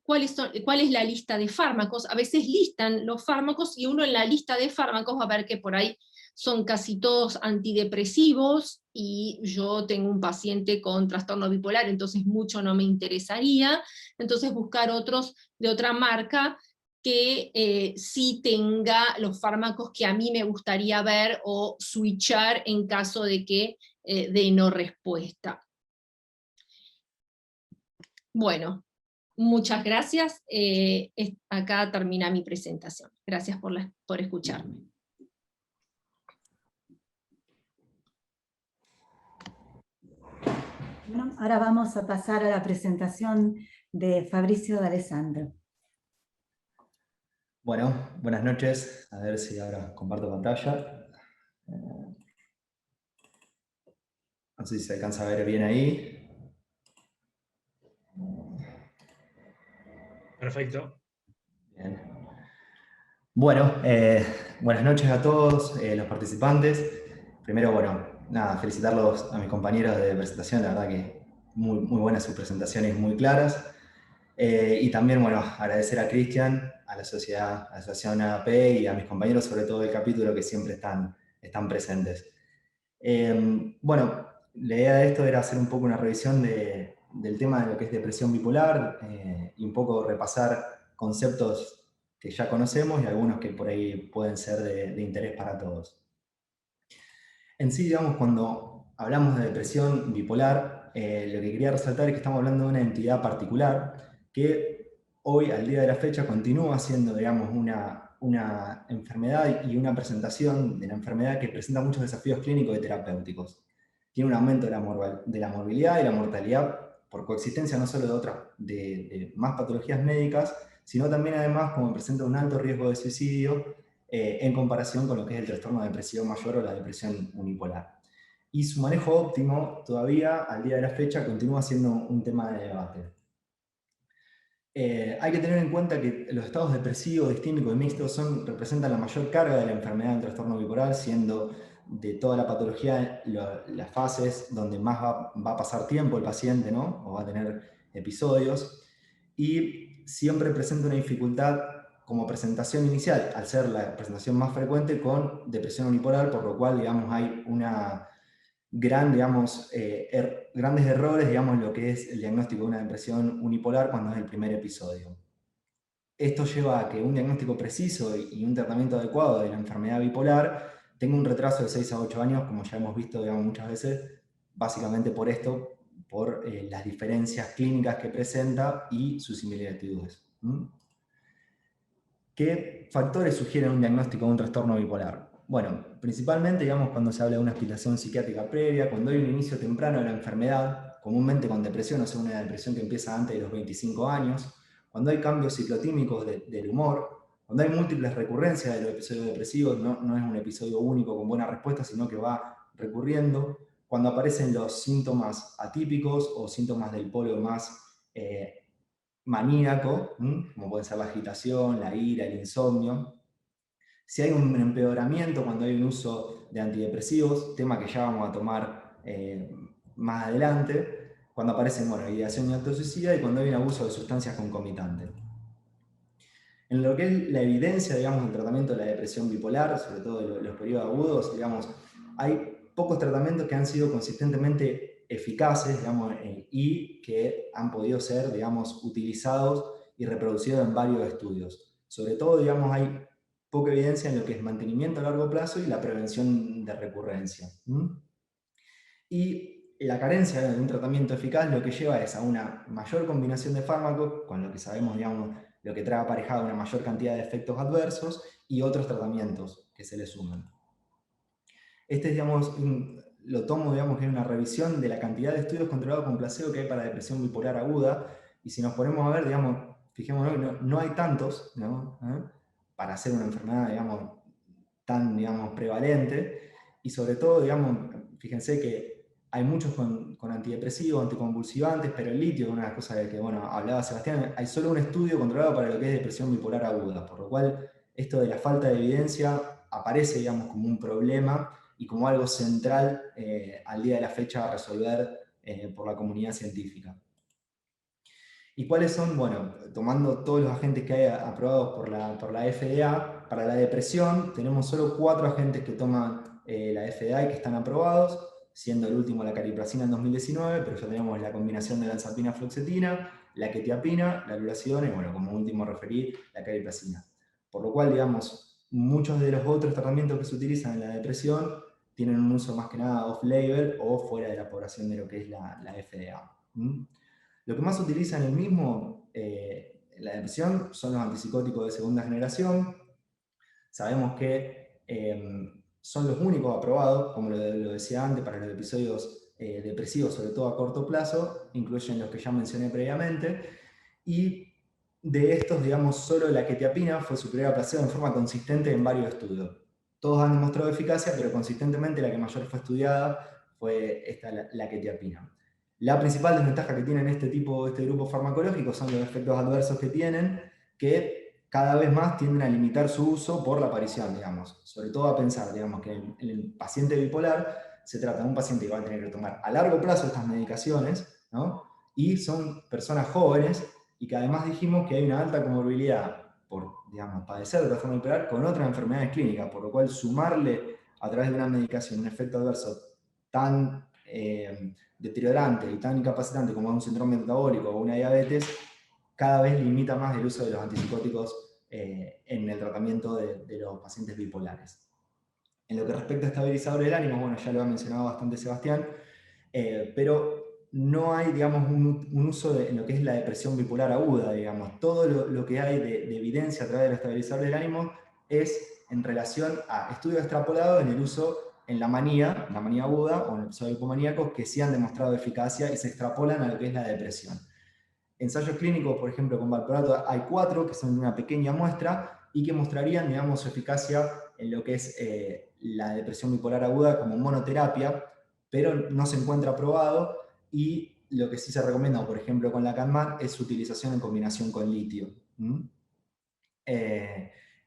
cuál es la lista de fármacos. A veces listan los fármacos y uno en la lista de fármacos va a ver que por ahí son casi todos antidepresivos, y yo tengo un paciente con trastorno bipolar, entonces mucho no me interesaría, entonces buscar otros de otra marca que sí tenga los fármacos que a mí me gustaría ver o switchar en caso de que de no respuesta. Bueno, muchas gracias. Acá termina mi presentación. Gracias por escucharme. Bueno, ahora vamos a pasar a la presentación de Fabricio D'Alessandro. Bueno, buenas noches. A ver si ahora comparto pantalla. No sé si se alcanza a ver bien ahí. Perfecto. Bien. Bueno, buenas noches a todos los participantes. Primero, bueno, nada, felicitarlos a mis compañeros de presentación, la verdad que muy buenas sus presentaciones, muy claras. Y también, bueno, agradecer a Cristian, a la sociedad, a la asociación AAP y a mis compañeros, sobre todo del capítulo, que siempre están presentes. Bueno, la idea de esto era hacer un poco una revisión del tema de lo que es depresión bipolar y un poco repasar conceptos que ya conocemos y algunos que por ahí pueden ser de interés para todos. En sí, digamos, cuando hablamos de depresión bipolar, lo que quería resaltar es que estamos hablando de una entidad particular que hoy, al día de la fecha, continúa siendo, digamos, una enfermedad y una presentación de la enfermedad que presenta muchos desafíos clínicos y terapéuticos. Tiene un aumento de la morbilidad y la mortalidad por coexistencia no solo de más patologías médicas, sino también además como presenta un alto riesgo de suicidio en comparación con lo que es el trastorno depresivo mayor o la depresión unipolar. Y su manejo óptimo todavía al día de la fecha continúa siendo un tema de debate. Hay que tener en cuenta que los estados depresivos, distímicos y mixtos representan la mayor carga de la enfermedad del trastorno bipolar, siendo de toda la patología las fases donde más va a pasar tiempo el paciente, ¿no? O va a tener episodios, y siempre presenta una dificultad como presentación inicial, al ser la presentación más frecuente con depresión unipolar, por lo cual, digamos, hay una grandes errores, digamos, en lo que es el diagnóstico de una depresión unipolar cuando es el primer episodio. Esto lleva a que un diagnóstico preciso y un tratamiento adecuado de la enfermedad bipolar tenga un retraso de 6 a 8 años, como ya hemos visto, digamos, muchas veces, básicamente por esto, por las diferencias clínicas que presenta y sus similitudes. ¿Qué factores sugieren un diagnóstico de un trastorno bipolar? Bueno, principalmente, digamos, cuando se habla de una explicación psiquiátrica previa, cuando hay un inicio temprano de la enfermedad, comúnmente con depresión, o sea, una depresión que empieza antes de los 25 años, cuando hay cambios ciclotímicos del humor, cuando hay múltiples recurrencias de los episodios depresivos, no es un episodio único con buena respuesta, sino que va recurriendo, cuando aparecen los síntomas atípicos o síntomas del polo más maníaco, como puede ser la agitación, la ira, el insomnio. Si hay un empeoramiento cuando hay un uso de antidepresivos, tema que ya vamos a tomar más adelante, cuando aparecen, bueno, ideación y autosuicida, y cuando hay un abuso de sustancias concomitantes. En lo que es la evidencia, digamos, del tratamiento de la depresión bipolar, sobre todo de los periodos agudos, digamos, hay pocos tratamientos que han sido consistentemente eficaces, digamos, y que han podido ser, digamos, utilizados y reproducidos en varios estudios. Sobre todo, digamos, hay poca evidencia en lo que es mantenimiento a largo plazo y la prevención de recurrencia. Y la carencia de un tratamiento eficaz lo que lleva es a una mayor combinación de fármacos, con lo que sabemos, digamos, lo que trae aparejado una mayor cantidad de efectos adversos y otros tratamientos que se le suman. Digamos, lo tomo, digamos, que es una revisión de la cantidad de estudios controlados con placebo que hay para depresión bipolar aguda, y si nos ponemos a ver, digamos, fijémonos que no hay tantos, ¿no? Para hacer una enfermedad, digamos, tan, digamos, prevalente, y sobre todo, digamos, fíjense que hay muchos con antidepresivos, anticonvulsivantes, pero el litio, una de las cosas de que, bueno, hablaba Sebastián, hay solo un estudio controlado para lo que es depresión bipolar aguda, por lo cual esto de la falta de evidencia aparece, digamos, como un problema y como algo central al día de la fecha a resolver por la comunidad científica. ¿Y cuáles son? Bueno, tomando todos los agentes que hay aprobados por la FDA, para la depresión tenemos solo 4 agentes que toman la FDA y que están aprobados, siendo el último la cariprazina en 2019, pero ya tenemos la combinación de la olanzapina-fluoxetina, la quetiapina, la lurasidona y, bueno, como último referí, la cariprazina. Por lo cual, digamos, muchos de los otros tratamientos que se utilizan en la depresión tienen un uso más que nada off-label o fuera de la aprobación de lo que es la FDA. Lo que más se utiliza en el mismo, en la depresión, son los antipsicóticos de segunda generación. Sabemos que son los únicos aprobados, como lo decía antes, para los episodios depresivos, sobre todo a corto plazo, incluyen los que ya mencioné previamente, y de estos, digamos, solo la quetiapina fue superior a placebo en forma consistente en varios estudios. Todos han demostrado eficacia, pero consistentemente la que mayor fue estudiada fue la quetiapina. La principal desventaja que tienen este grupo farmacológico son los efectos adversos que tienen, que cada vez más tienden a limitar su uso por la aparición, digamos. Sobre todo a pensar, digamos, que en el paciente bipolar se trata de un paciente que va a tener que tomar a largo plazo estas medicaciones, ¿no? Y son personas jóvenes, y que además dijimos que hay una alta comorbilidad por, digamos, padecer de trastorno bipolar con otras enfermedades clínicas, por lo cual sumarle a través de una medicación un efecto adverso tan deteriorante y tan incapacitante como un síndrome metabólico o una diabetes, cada vez limita más el uso de los antipsicóticos en el tratamiento de los pacientes bipolares. En lo que respecta a estabilizadores del ánimo, bueno, ya lo ha mencionado bastante Sebastián, pero no hay, digamos, un uso en lo que es la depresión bipolar aguda, digamos. Todo lo que hay de evidencia a través de los estabilizadores del ánimo es en relación a estudios extrapolados en el uso en la manía aguda o en el episodio hipomaníaco, que sí han demostrado eficacia y se extrapolan a lo que es la depresión. Ensayos clínicos, por ejemplo, con valproato hay 4, que son una pequeña muestra, y que mostrarían, digamos, su eficacia en lo que es la depresión bipolar aguda como monoterapia, pero no se encuentra probado, y lo que sí se recomienda, por ejemplo, con la Canman, es su utilización en combinación con litio.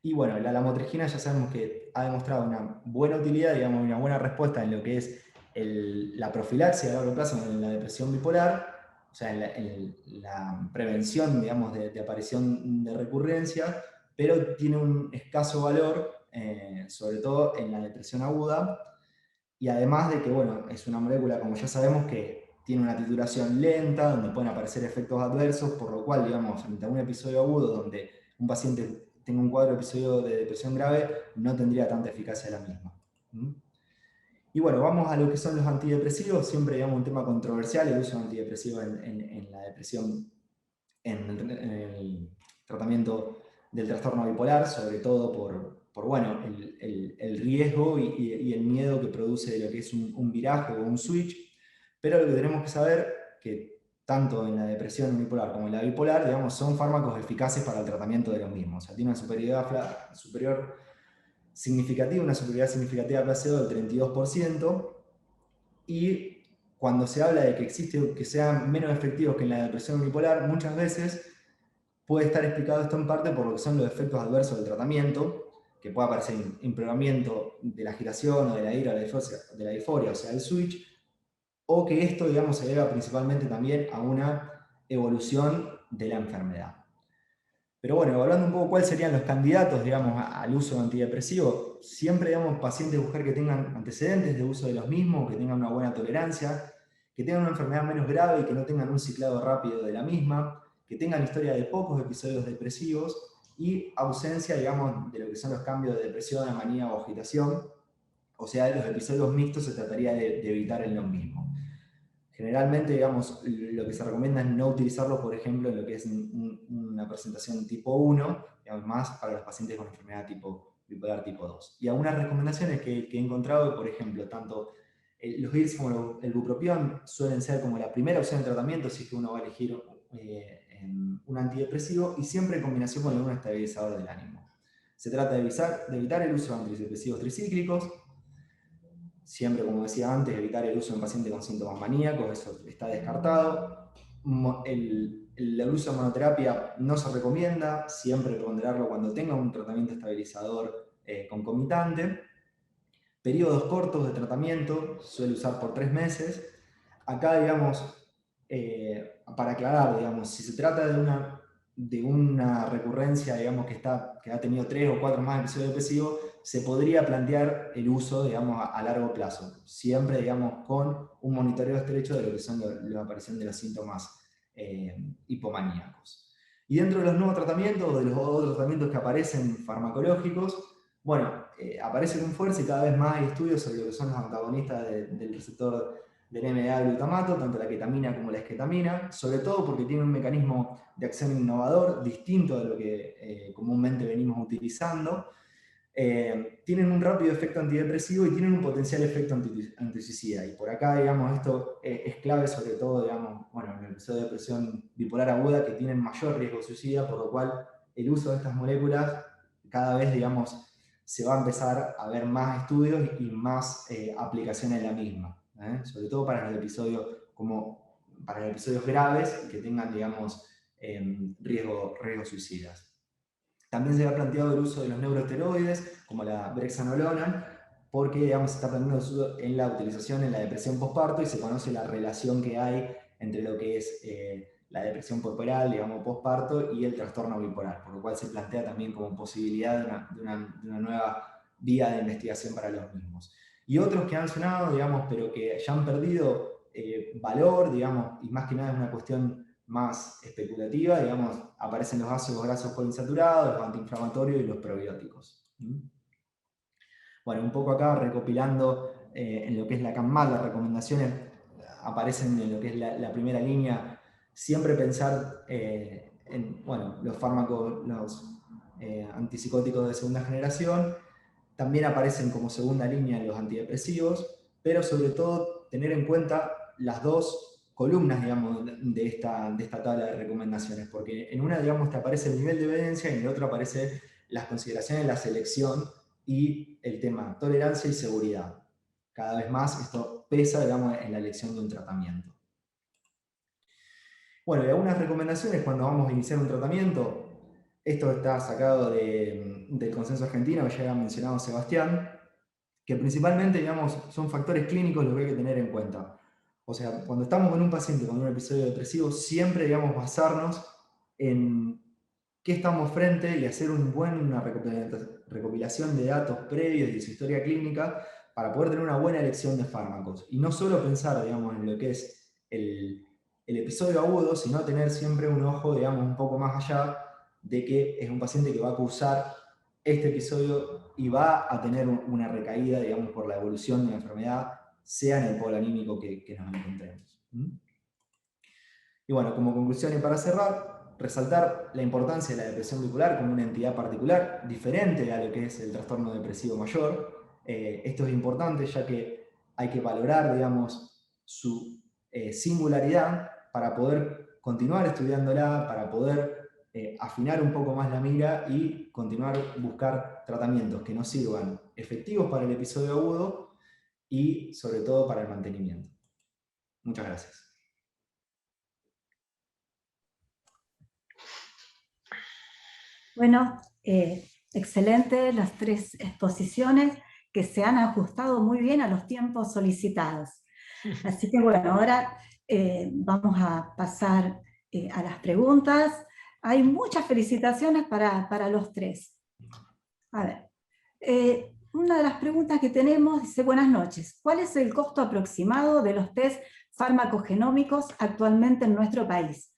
Y bueno, la lamotrigina ya sabemos que ha demostrado una buena utilidad, digamos, una buena respuesta en lo que es la profilaxia a largo plazo en la depresión bipolar, o sea, en la prevención, digamos, de aparición de recurrencia, pero tiene un escaso valor, sobre todo en la depresión aguda, y además de que, bueno, es una molécula, como ya sabemos, que tiene una titulación lenta, donde pueden aparecer efectos adversos, por lo cual, digamos, frente a un episodio agudo donde un paciente tenga un cuadro de episodio de depresión grave, no tendría tanta eficacia la misma. Y bueno, vamos a lo que son los antidepresivos, siempre, digamos, un tema controversial, el uso de antidepresivos en la depresión, en el tratamiento del trastorno bipolar, sobre todo por bueno, el riesgo y el miedo que produce de lo que es un viraje o un switch, pero lo que tenemos que saber que tanto en la depresión unipolar como en la bipolar, digamos, son fármacos eficaces para el tratamiento de los mismos. O sea, tiene una superioridad significativa a placebo del 32%, y cuando se habla de que existe que sean menos efectivos que en la depresión unipolar, muchas veces puede estar explicado esto en parte por lo que son los efectos adversos del tratamiento, que puede aparecer empeoramiento de la agitación o de la ira o de la disforia, o sea, el switch, o que esto, digamos, se deba principalmente también a una evolución de la enfermedad. Pero bueno, evaluando un poco cuáles serían los candidatos, digamos, al uso de antidepresivo, siempre, digamos, pacientes buscar que tengan antecedentes de uso de los mismos, que tengan una buena tolerancia, que tengan una enfermedad menos grave y que no tengan un ciclado rápido de la misma, que tengan historia de pocos episodios depresivos y ausencia, digamos, de lo que son los cambios de depresión a manía o agitación. O sea, los episodios mixtos se trataría de evitar en los mismos. Generalmente, digamos, lo que se recomienda es no utilizarlo, por ejemplo, en lo que es una presentación tipo 1, digamos, más para los pacientes con enfermedad bipolar tipo 2. Y algunas recomendaciones que he encontrado, por ejemplo, tanto los IRS como el bupropión suelen ser como la primera opción de tratamiento si es que uno va a elegir un antidepresivo, y siempre en combinación con algún estabilizador del ánimo. Se trata de evitar el uso de antidepresivos tricíclicos. Siempre, como decía antes, evitar el uso en pacientes con síntomas maníacos, eso está descartado. El uso de monoterapia no se recomienda, siempre ponderarlo cuando tenga un tratamiento estabilizador concomitante. Periodos cortos de tratamiento, suele usar por 3 meses. Acá, digamos, para aclarar, digamos, si se trata de una recurrencia, digamos, que ha tenido 3 o 4 más episodios depresivos, se podría plantear el uso, digamos, a largo plazo, siempre, digamos, con un monitoreo estrecho de lo que son la aparición de los síntomas hipomaníacos. Y dentro de los nuevos tratamientos, o de los otros tratamientos que aparecen farmacológicos, bueno, aparece con fuerza y cada vez más hay estudios sobre lo que son los antagonistas del receptor del NMDA-glutamato, tanto la ketamina como la esketamina, sobre todo porque tiene un mecanismo de acción innovador, distinto de lo que comúnmente venimos utilizando. Tienen un rápido efecto antidepresivo y tienen un potencial efecto antisuicida. Y por acá, digamos, esto es clave, sobre todo, digamos, bueno, en el episodio de depresión bipolar aguda, que tienen mayor riesgo de suicida, por lo cual el uso de estas moléculas cada vez, digamos, se va a empezar a ver más estudios y más aplicaciones de la misma, sobre todo para los episodios como para episodios graves y que tengan, digamos, riesgos suicidas. También se ha planteado el uso de los neuroesteroides, como la brexanolona, porque, digamos, se está planteando su uso en la utilización en la depresión postparto y se conoce la relación que hay entre lo que es la depresión puerperal, digamos, postparto, y el trastorno bipolar, por lo cual se plantea también como posibilidad de una nueva vía de investigación para los mismos. Y otros que han sonado, digamos, pero que ya han perdido valor, digamos, y más que nada es una cuestión más especulativa, digamos, aparecen los ácidos grasos poliinsaturados, los antiinflamatorios y los probióticos. Bueno, un poco acá recopilando en lo que es la CANMAT, las recomendaciones aparecen en lo que es la primera línea, siempre pensar en, bueno, los fármacos, los antipsicóticos de segunda generación, también aparecen como segunda línea los antidepresivos, pero sobre todo tener en cuenta las dos columnas, digamos, de esta tabla de recomendaciones, porque en una, digamos, te aparece el nivel de evidencia y en el otro aparece las consideraciones, la selección y el tema tolerancia y seguridad. Cada vez más esto pesa, digamos, en la elección de un tratamiento. Bueno, y algunas recomendaciones cuando vamos a iniciar un tratamiento. Esto está sacado del consenso argentino que ya había mencionado Sebastián, que principalmente, digamos, son factores clínicos los que hay que tener en cuenta. O sea, cuando estamos con un paciente con un episodio depresivo, siempre, digamos, basarnos en qué estamos frente y hacer una recopilación de datos previos y de su historia clínica para poder tener una buena elección de fármacos. Y no solo pensar, digamos, en lo que es el episodio agudo, sino tener siempre un ojo, digamos, un poco más allá de que es un paciente que va a cursar este episodio y va a tener una recaída, digamos, por la evolución de la enfermedad, sea en el polo anímico que nos encontremos. Y bueno, como conclusión y para cerrar, resaltar la importancia de la depresión bipolar como una entidad particular, diferente a lo que es el trastorno depresivo mayor. Esto es importante ya que hay que valorar, digamos, su singularidad para poder continuar estudiándola, para poder afinar un poco más la mira y continuar buscar tratamientos que nos sirvan efectivos para el episodio agudo y sobre todo para el mantenimiento. Muchas gracias. Bueno, excelente las 3 exposiciones que se han ajustado muy bien a los tiempos solicitados. Así que bueno, ahora vamos a pasar a las preguntas. Hay muchas felicitaciones para los 3. A ver, una de las preguntas que tenemos dice: buenas noches, ¿cuál es el costo aproximado de los test farmacogenómicos actualmente en nuestro país?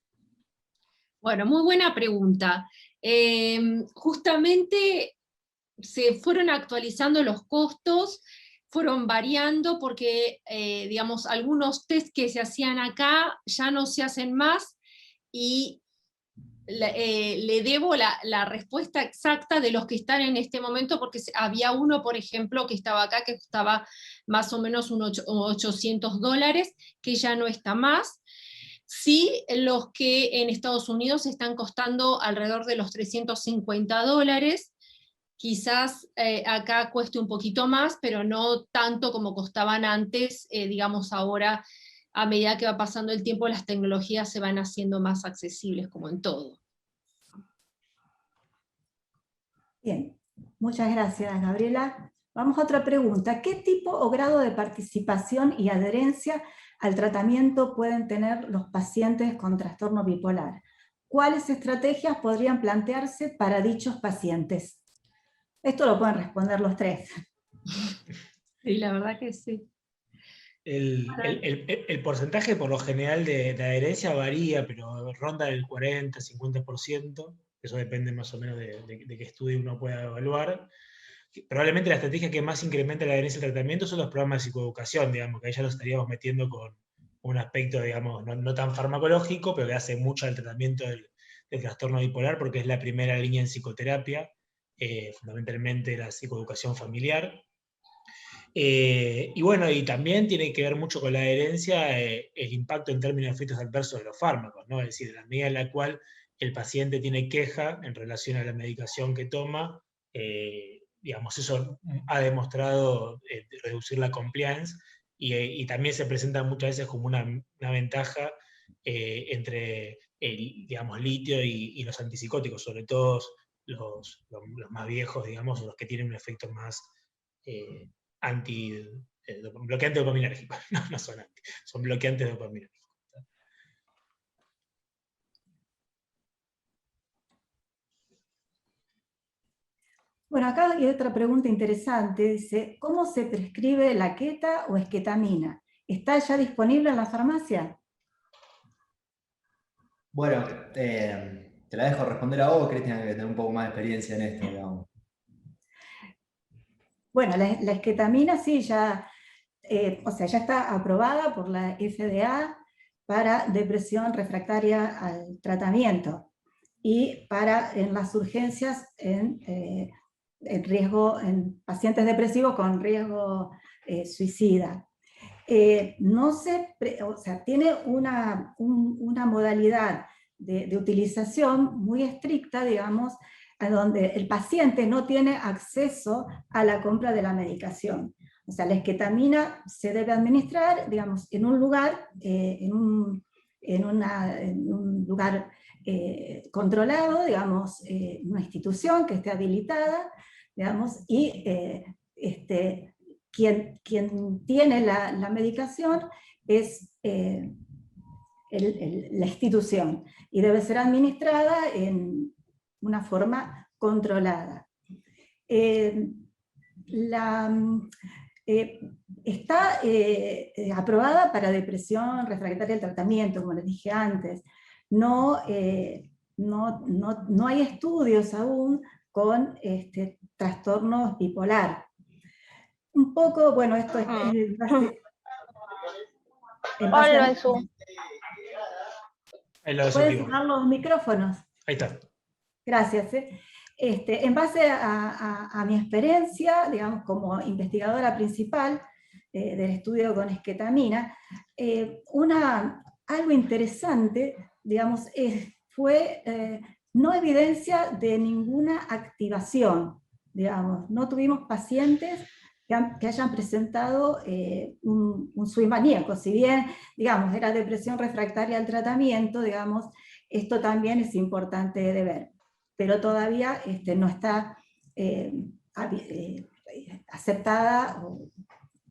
Bueno, muy buena pregunta. Justamente se fueron actualizando los costos, fueron variando porque, digamos, algunos test que se hacían acá ya no se hacen más, y le debo la respuesta exacta de los que están en este momento, porque había uno, por ejemplo, que estaba acá, que costaba más o menos unos $800, que ya no está más. Sí, los que en Estados Unidos están costando alrededor de los $350, quizás acá cueste un poquito más, pero no tanto como costaban antes. Digamos, ahora, a medida que va pasando el tiempo, las tecnologías se van haciendo más accesibles, como en todo. Bien, muchas gracias, Gabriela. Vamos a otra pregunta. ¿Qué tipo o grado de participación y adherencia al tratamiento pueden tener los pacientes con trastorno bipolar? ¿Cuáles estrategias podrían plantearse para dichos pacientes? Esto lo pueden responder los 3. Sí, la verdad que sí. El porcentaje por lo general de adherencia varía, pero ronda el 40-50%. Eso depende más o menos de qué estudio uno pueda evaluar. Probablemente la estrategia que más incrementa la adherencia al tratamiento son los programas de psicoeducación, digamos, que ahí ya lo estaríamos metiendo con un aspecto, digamos, no tan farmacológico, pero que hace mucho al tratamiento del trastorno bipolar, porque es la primera línea en psicoterapia, fundamentalmente la psicoeducación familiar. Y bueno, y también tiene que ver mucho con la adherencia el impacto en términos de efectos adversos de los fármacos, ¿no? Es decir, en la medida en la cual el paciente tiene queja en relación a la medicación que toma, digamos, eso ha demostrado reducir la compliance, y también se presenta muchas veces como una ventaja entre el, digamos, litio y los antipsicóticos, sobre todo los más viejos, digamos, los que tienen un efecto más bloqueante dopaminérgico. No son anti, son bloqueantes dopaminérgicos. Bueno, acá hay otra pregunta interesante. Dice, ¿cómo se prescribe la queta o esketamina? ¿Está ya disponible en la farmacia? Bueno, te la dejo responder a vos, Cristian, que tenés un poco más de experiencia en esto, digamos. Bueno, la esketamina sí, ya, o sea, ya está aprobada por la FDA para depresión refractaria al tratamiento y para en las urgencias en riesgo, en pacientes depresivos con riesgo suicida. No se, o sea, tiene una modalidad de utilización muy estricta, digamos, a donde el paciente no tiene acceso a la compra de la medicación. O sea, la esketamina se debe administrar, digamos, en un lugar, en un lugar controlado, digamos, una institución que esté habilitada, digamos, y quien tiene la medicación es la institución, y debe ser administrada en una forma controlada. Está aprobada para depresión refractaria al tratamiento, como les dije antes. No hay estudios aún con trastornos bipolar. Un poco, bueno, esto es en base Ponlo en su... ¿Pueden cerrar los micrófonos? Ahí está. Gracias. En base a mi experiencia, digamos, como investigadora principal del estudio con esketamina, algo interesante, digamos, fue no evidencia de ninguna activación, digamos. No tuvimos pacientes que hayan presentado un swing maníaco. Si bien, digamos, era depresión refractaria al tratamiento, digamos, esto también es importante de ver, pero todavía no está aceptada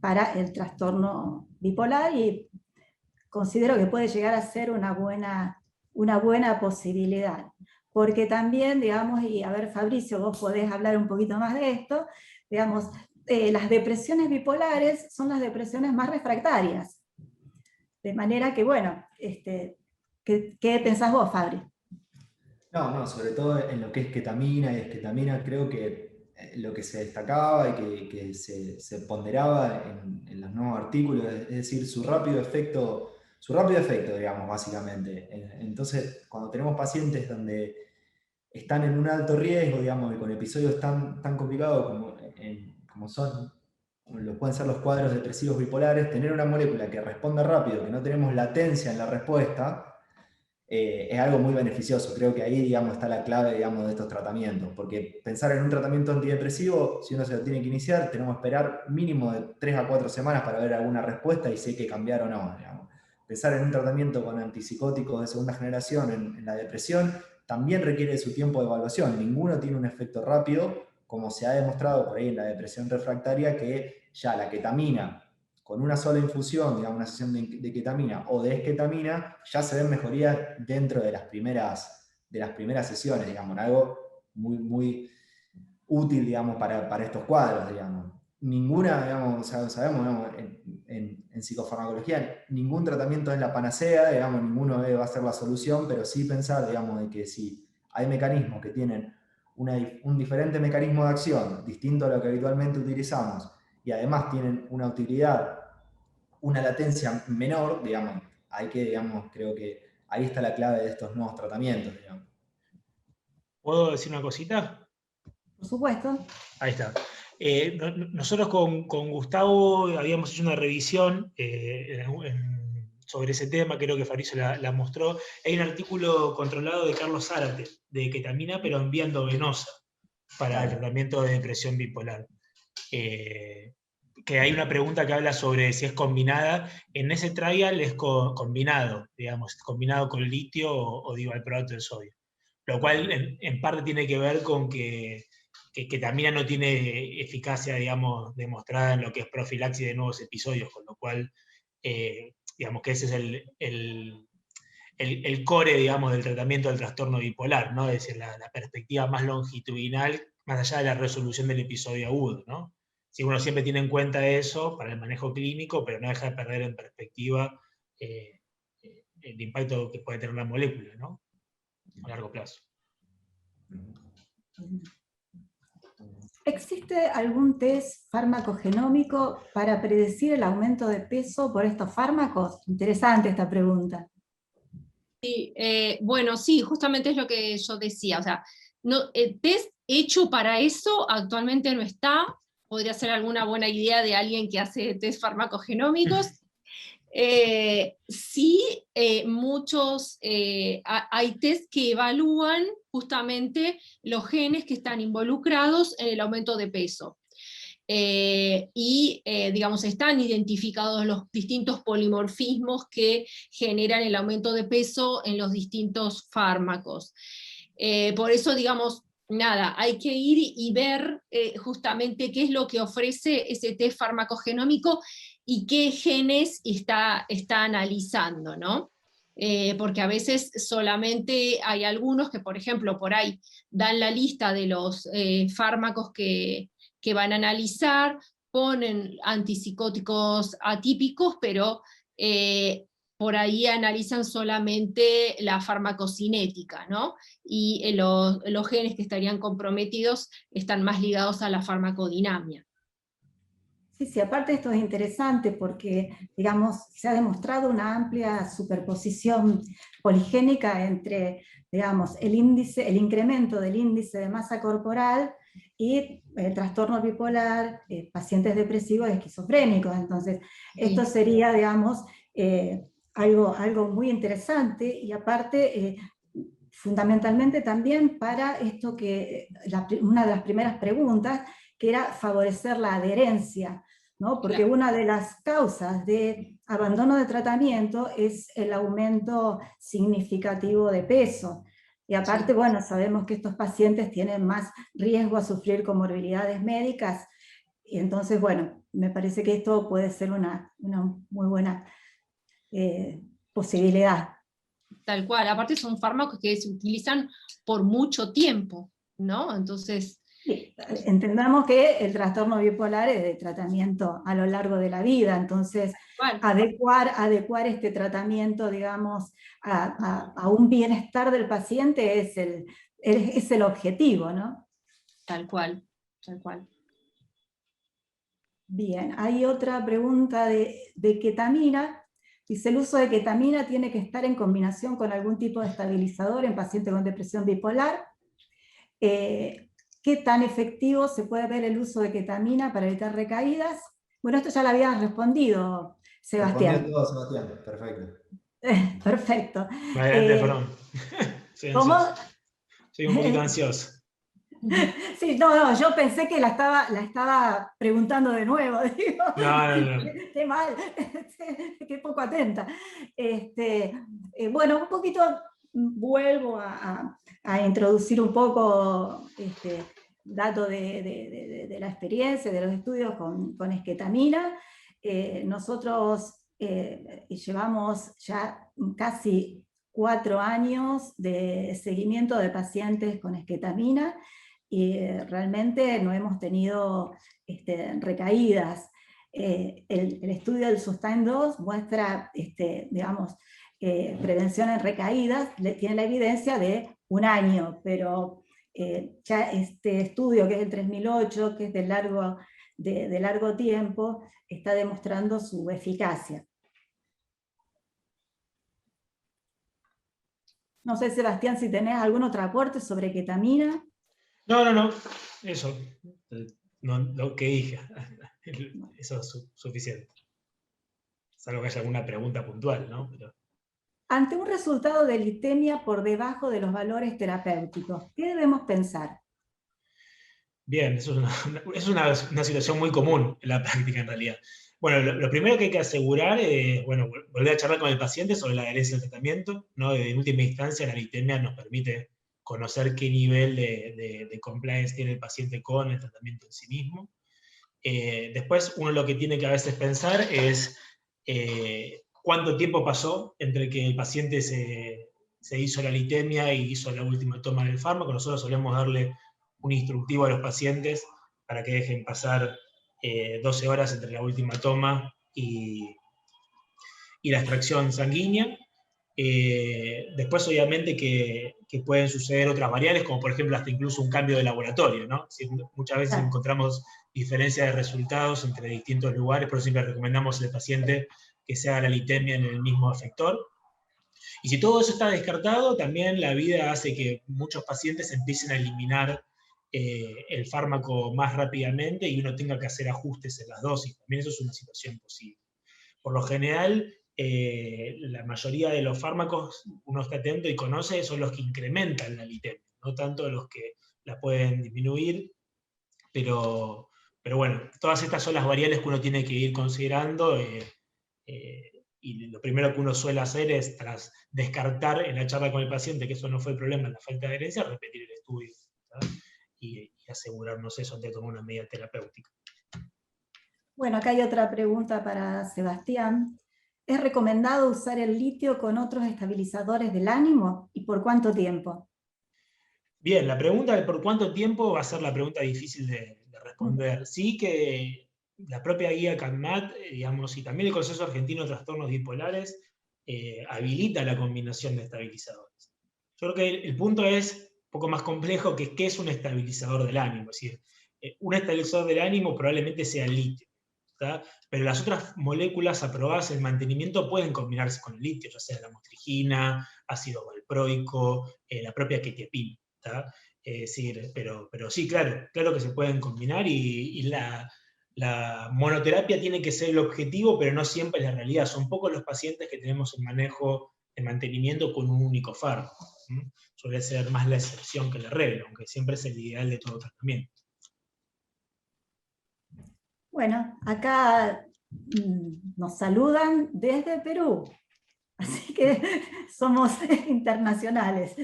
para el trastorno bipolar, y considero que puede llegar a ser una buena posibilidad. Porque también, digamos, y a ver, Fabricio, vos podés hablar un poquito más de esto, digamos, las depresiones bipolares son las depresiones más refractarias. De manera que, bueno, ¿qué pensás vos, Fabri? No, sobre todo en lo que es ketamina y esketamina, creo que lo que se destacaba y que se ponderaba en los nuevos artículos, es decir, su rápido efecto, digamos, básicamente. Entonces, cuando tenemos pacientes donde están en un alto riesgo, digamos, y con episodios tan complicados como pueden ser los cuadros depresivos bipolares, tener una molécula que responda rápido, que no tenemos latencia en la respuesta, es algo muy beneficioso. Creo que ahí, digamos, está la clave, digamos, de estos tratamientos, porque pensar en un tratamiento antidepresivo, si uno se lo tiene que iniciar, tenemos que esperar mínimo de 3 a 4 semanas para ver alguna respuesta y si hay que cambiar o no, digamos. Pensar en un tratamiento con antipsicóticos de segunda generación en la depresión también requiere de su tiempo de evaluación. Ninguno tiene un efecto rápido, como se ha demostrado por ahí en la depresión refractaria, que ya la ketamina, con una sola infusión, digamos, una sesión de ketamina o de esketamina, ya se ven mejorías dentro de las primeras sesiones, digamos, algo muy, muy útil, digamos, para estos cuadros, digamos. Ninguna, digamos, sabemos, digamos, en psicofarmacología, ningún tratamiento es la panacea, digamos, ninguno va a ser la solución, pero sí pensar, digamos, de que si hay mecanismos que tienen un diferente mecanismo de acción, distinto a lo que habitualmente utilizamos, y además tienen una utilidad, una latencia menor, digamos, creo que ahí está la clave de estos nuevos tratamientos, digamos. ¿Puedo decir una cosita? Por supuesto. Ahí está. Nosotros con Gustavo habíamos hecho una revisión sobre ese tema, creo que Fabricio la mostró. Hay un artículo controlado de Carlos Zárate, de ketamina, pero en vía endovenosa, para el tratamiento de depresión bipolar. que hay una pregunta que habla sobre si es combinada. En ese trial es combinado, digamos, combinado con litio o divalproato de sodio. Lo cual en parte tiene que ver con que ketamina no tiene eficacia, digamos, demostrada en lo que es profilaxis de nuevos episodios, con lo cual, digamos que ese es el core, digamos, del tratamiento del trastorno bipolar, ¿no? Es decir, la perspectiva más longitudinal, más allá de la resolución del episodio agudo, ¿no? Si uno siempre tiene en cuenta eso para el manejo clínico, pero no deja de perder en perspectiva el impacto que puede tener la molécula, ¿no? A largo plazo. ¿Existe algún test farmacogenómico para predecir el aumento de peso por estos fármacos? Interesante esta pregunta. Sí, bueno, sí, justamente es lo que yo decía, o sea, no, el test hecho para eso actualmente no está, podría ser alguna buena idea de alguien que hace test farmacogenómicos. Sí, muchos, hay test que evalúan justamente los genes que están involucrados en el aumento de peso. Digamos, están identificados los distintos polimorfismos que generan el aumento de peso en los distintos fármacos. Por eso, digamos, nada, hay que ir y ver justamente qué es lo que ofrece ese test farmacogenómico y qué genes está analizando, ¿no? Porque a veces solamente hay algunos que, por ejemplo, por ahí dan la lista de los fármacos que van a analizar, ponen antipsicóticos atípicos, pero por ahí analizan solamente la farmacocinética, ¿no? Y los genes que estarían comprometidos están más ligados a la farmacodinamia. Sí, aparte esto es interesante porque, digamos, se ha demostrado una amplia superposición poligénica entre, digamos, el incremento del índice de masa corporal y el trastorno bipolar, pacientes depresivos y esquizofrénicos. Entonces, esto sería, digamos, algo muy interesante, y aparte, fundamentalmente también para esto que, una de las primeras preguntas, que era favorecer la adherencia, ¿no? Porque Claro. una de las causas de abandono de tratamiento es el aumento significativo de peso. Y aparte, Sí. bueno, sabemos que estos pacientes tienen más riesgo a sufrir comorbilidades médicas, y entonces, bueno, me parece que esto puede ser una muy buena posibilidad. Tal cual, aparte son fármacos que se utilizan por mucho tiempo, ¿no? Entonces... Entendamos que el trastorno bipolar es de tratamiento a lo largo de la vida, entonces adecuar este tratamiento, digamos, a un bienestar del paciente es el objetivo, ¿no? Tal cual, tal cual. Bien, hay otra pregunta de ketamina. Dice, ¿el uso de ketamina tiene que estar en combinación con algún tipo de estabilizador en pacientes con depresión bipolar? ¿Qué tan efectivo se puede ver el uso de ketamina para evitar recaídas? Bueno, esto ya lo había respondido Sebastián. Respondió todo, Sebastián, perfecto. Perfecto. Adelante, perdón. Soy ¿Cómo? ansioso. Soy un poquito ansioso. Sí, no, yo pensé que la estaba preguntando de nuevo. Digo, No. qué mal, qué poco atenta. Bueno, un poquito vuelvo a introducir un poco datos de la experiencia, de los estudios con esketamina. Nosotros llevamos ya casi 4 años de seguimiento de pacientes con esketamina, y realmente no hemos tenido recaídas. El estudio del SUSTAIN 2 muestra, digamos, prevención en recaídas, tiene la evidencia de 1 año, pero ya este estudio, que es el 3008, que es de largo tiempo, está demostrando su eficacia. No sé, Sebastián, si tenés algún otro aporte sobre ketamina. No. Eso. No, lo que dije. Eso es suficiente. Salvo que haya alguna pregunta puntual, ¿no? Pero... Ante un resultado de glicemia por debajo de los valores terapéuticos, ¿qué debemos pensar? Bien, eso es una situación muy común en la práctica en realidad. Bueno, lo primero que hay que asegurar es, bueno, volver a charlar con el paciente sobre la adherencia al tratamiento, ¿no? En última instancia, la litemia nos permite conocer qué nivel de compliance tiene el paciente con el tratamiento en sí mismo. Después, uno lo que tiene que a veces pensar es cuánto tiempo pasó entre que el paciente se hizo la litemia y hizo la última toma del fármaco. Nosotros solemos darle un instructivo a los pacientes para que dejen pasar 12 horas entre la última toma y la extracción sanguínea. Después, obviamente, que pueden suceder otras variables, como por ejemplo hasta incluso un cambio de laboratorio, ¿no? Muchas veces encontramos diferencias de resultados entre distintos lugares, pero siempre recomendamos al paciente que se haga la litemia en el mismo efector. Y si todo eso está descartado, también la vida hace que muchos pacientes empiecen a eliminar el fármaco más rápidamente y uno tenga que hacer ajustes en las dosis. También eso es una situación posible. Por lo general, la mayoría de los fármacos, uno está atento y conoce, son los que incrementan la litemia, no tanto los que la pueden disminuir, pero bueno, todas estas son las variables que uno tiene que ir considerando, y lo primero que uno suele hacer es, tras descartar en la charla con el paciente que eso no fue el problema, la falta de adherencia, repetir el estudio, ¿sabes? Y asegurarnos eso antes de tomar una medida terapéutica. Bueno, acá hay otra pregunta para Sebastián. ¿Es recomendado usar el litio con otros estabilizadores del ánimo? ¿Y por cuánto tiempo? Bien, la pregunta de por cuánto tiempo va a ser la pregunta difícil de responder. Sí que la propia guía CADMAT, digamos, y también el Consejo Argentino de Trastornos Bipolares, habilita la combinación de estabilizadores. Yo creo que el punto es un poco más complejo, que es qué es un estabilizador del ánimo. Es decir, un estabilizador del ánimo probablemente sea el litio, ¿tá? Pero las otras moléculas aprobadas en mantenimiento pueden combinarse con el litio, ya sea la motrigina, ácido valproico, la propia quetiapina. Pero sí, claro que se pueden combinar, y la monoterapia tiene que ser el objetivo, pero no siempre es la realidad. Son pocos los pacientes que tenemos en manejo de mantenimiento con un único fármaco. Suele ser más la excepción que la regla, aunque siempre es el ideal de todo tratamiento. Bueno, acá nos saludan desde Perú. Así que somos internacionales.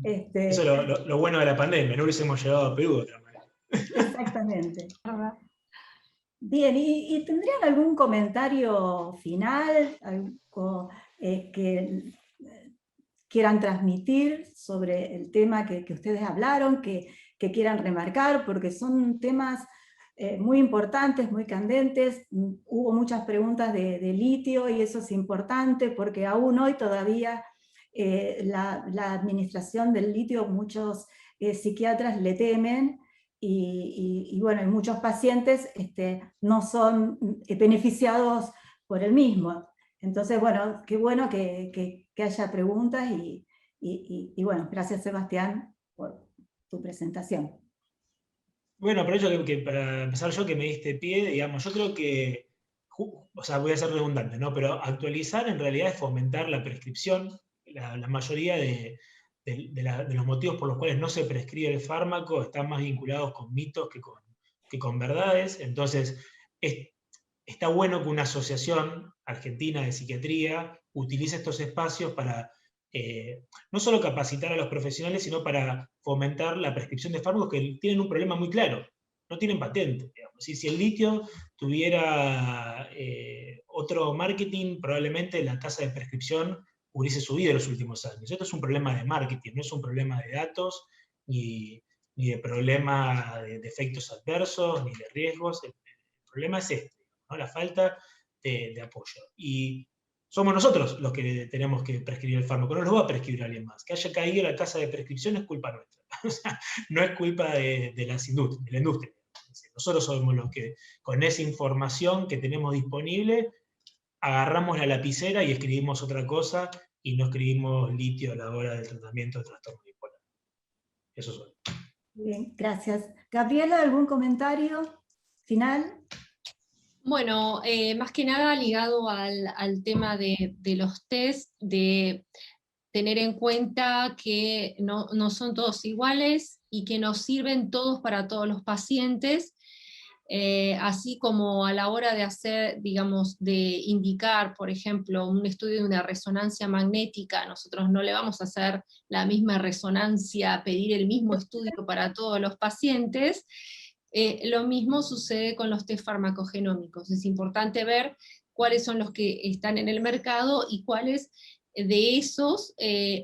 Eso es lo bueno de la pandemia, no hubiésemos llegado a Perú de otra manera. Exactamente. Bien, ¿y tendrían algún comentario final, algo que quieran transmitir sobre el tema que ustedes hablaron, que quieran remarcar? Porque son temas muy importantes, muy candentes. Hubo muchas preguntas de litio, y eso es importante porque aún hoy todavía la administración del litio, muchos psiquiatras le temen, y bueno, y muchos pacientes no son beneficiados por el mismo. Entonces, bueno, qué bueno que haya preguntas, y bueno, gracias Sebastián por tu presentación. Bueno, aprovecho que para empezar yo, que me diste pie, digamos, yo creo que, o sea, voy a ser redundante, ¿no? Pero actualizar en realidad es fomentar la prescripción. La mayoría de los motivos por los cuales no se prescribe el fármaco están más vinculados con mitos que con verdades. Entonces, está bueno que una asociación argentina de psiquiatría utilice estos espacios para no solo capacitar a los profesionales, sino para fomentar la prescripción de fármacos que tienen un problema muy claro: no tienen patente. Digamos. Si el litio tuviera otro marketing, probablemente la tasa de prescripción hubiese subido en los últimos años. Esto es un problema de marketing, no es un problema de datos, ni de problema de efectos adversos, ni de riesgos. El problema es este, ¿no? La falta de apoyo. Y somos nosotros los que tenemos que prescribir el fármaco, no lo va a prescribir alguien más. Que haya caído la tasa de prescripción es culpa nuestra. O sea, no es culpa de la industria. Nosotros somos los que, con esa información que tenemos disponible, agarramos la lapicera y escribimos otra cosa, y no escribimos litio a la hora del tratamiento de trastorno bipolar. Eso es. Bien, gracias. Gabriela, ¿algún comentario final? Bueno, más que nada ligado al tema de los test, de tener en cuenta que no son todos iguales y que no sirven todos para todos los pacientes, así como a la hora de hacer, digamos, de indicar, por ejemplo, un estudio de una resonancia magnética, nosotros no le vamos a hacer la misma resonancia, pedir el mismo estudio para todos los pacientes. Lo mismo sucede con los test farmacogenómicos. Es importante ver cuáles son los que están en el mercado y cuáles de esos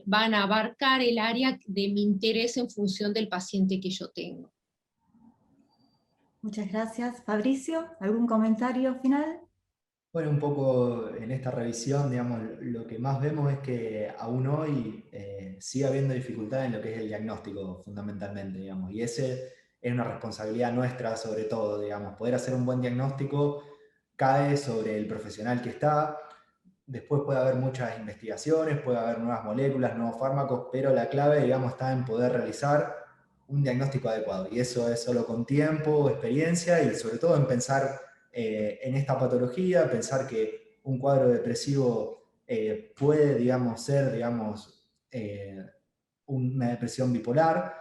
van a abarcar el área de mi interés en función del paciente que yo tengo. Muchas gracias. Fabricio, ¿algún comentario final? Bueno, un poco en esta revisión, digamos, lo que más vemos es que aún hoy sigue habiendo dificultad en lo que es el diagnóstico, fundamentalmente, digamos, y ese es una responsabilidad nuestra sobre todo, digamos, poder hacer un buen diagnóstico cae sobre el profesional que está. Después puede haber muchas investigaciones, puede haber nuevas moléculas, nuevos fármacos, pero la clave, digamos, está en poder realizar un diagnóstico adecuado, y eso es solo con tiempo, experiencia, y sobre todo en pensar en esta patología, pensar que un cuadro depresivo puede, digamos, ser, digamos, una depresión bipolar,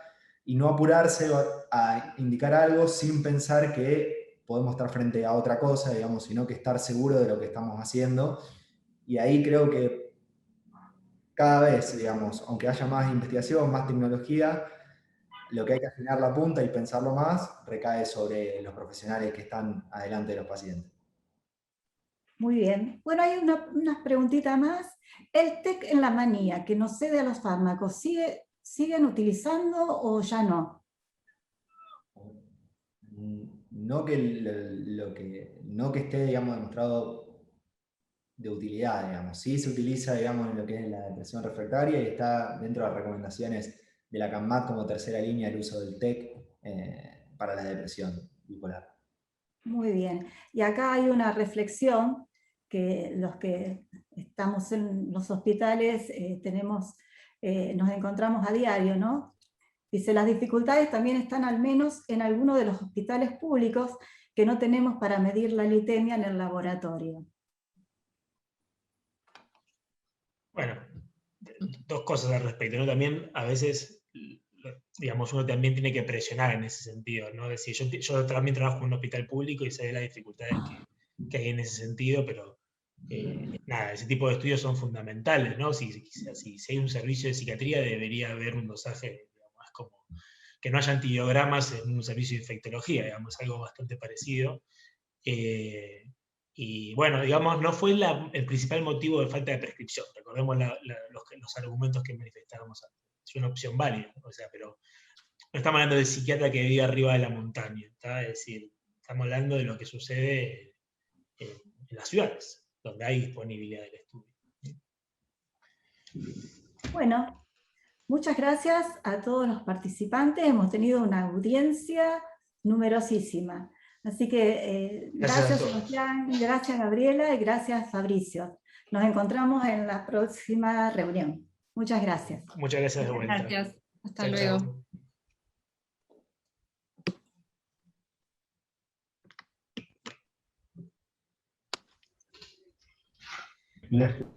y no apurarse a indicar algo sin pensar que podemos estar frente a otra cosa, digamos, sino que estar seguro de lo que estamos haciendo. Y ahí creo que cada vez, digamos, aunque haya más investigación, más tecnología, lo que hay que afinar la punta y pensarlo más recae sobre los profesionales que están adelante de los pacientes. Muy bien. Bueno, hay unas preguntitas más. El TEC en la manía, que nos cede a los fármacos, ¿siguen utilizando o ya no? No que, no que esté, digamos, demostrado de utilidad, digamos. Sí se utiliza, digamos, en lo que es la depresión refractaria y está dentro de las recomendaciones de la CANMAT como tercera línea el uso del TEC para la depresión bipolar. Muy bien. Y acá hay una reflexión que los que estamos en los hospitales nos encontramos a diario, ¿no? Dice, las dificultades también están al menos en algunos de los hospitales públicos que no tenemos para medir la glicemia en el laboratorio. Bueno, dos cosas al respecto, ¿no? También a veces, digamos, uno también tiene que presionar en ese sentido, ¿no? Es decir, yo también trabajo en un hospital público y sé de las dificultades que hay en ese sentido, pero nada, ese tipo de estudios son fundamentales, ¿no? Si hay un servicio de psiquiatría, debería haber un dosaje, digamos, como que no haya antibiogramas en un servicio de infectología, digamos, algo bastante parecido. Y bueno, digamos, no fue el principal motivo de falta de prescripción. Recordemos los argumentos que manifestábamos antes. Es una opción válida, o sea, pero no estamos hablando del psiquiatra que vive arriba de la montaña, ¿está? Es decir, estamos hablando de lo que sucede en las ciudades, donde hay disponibilidad del estudio. Bueno, muchas gracias a todos los participantes. Hemos tenido una audiencia numerosísima. Así que gracias Sebastián, gracias Gabriela y gracias Fabricio. Nos encontramos en la próxima reunión. Muchas gracias. Muchas gracias de vuelta. Gracias. Hasta Chao, luego. chao.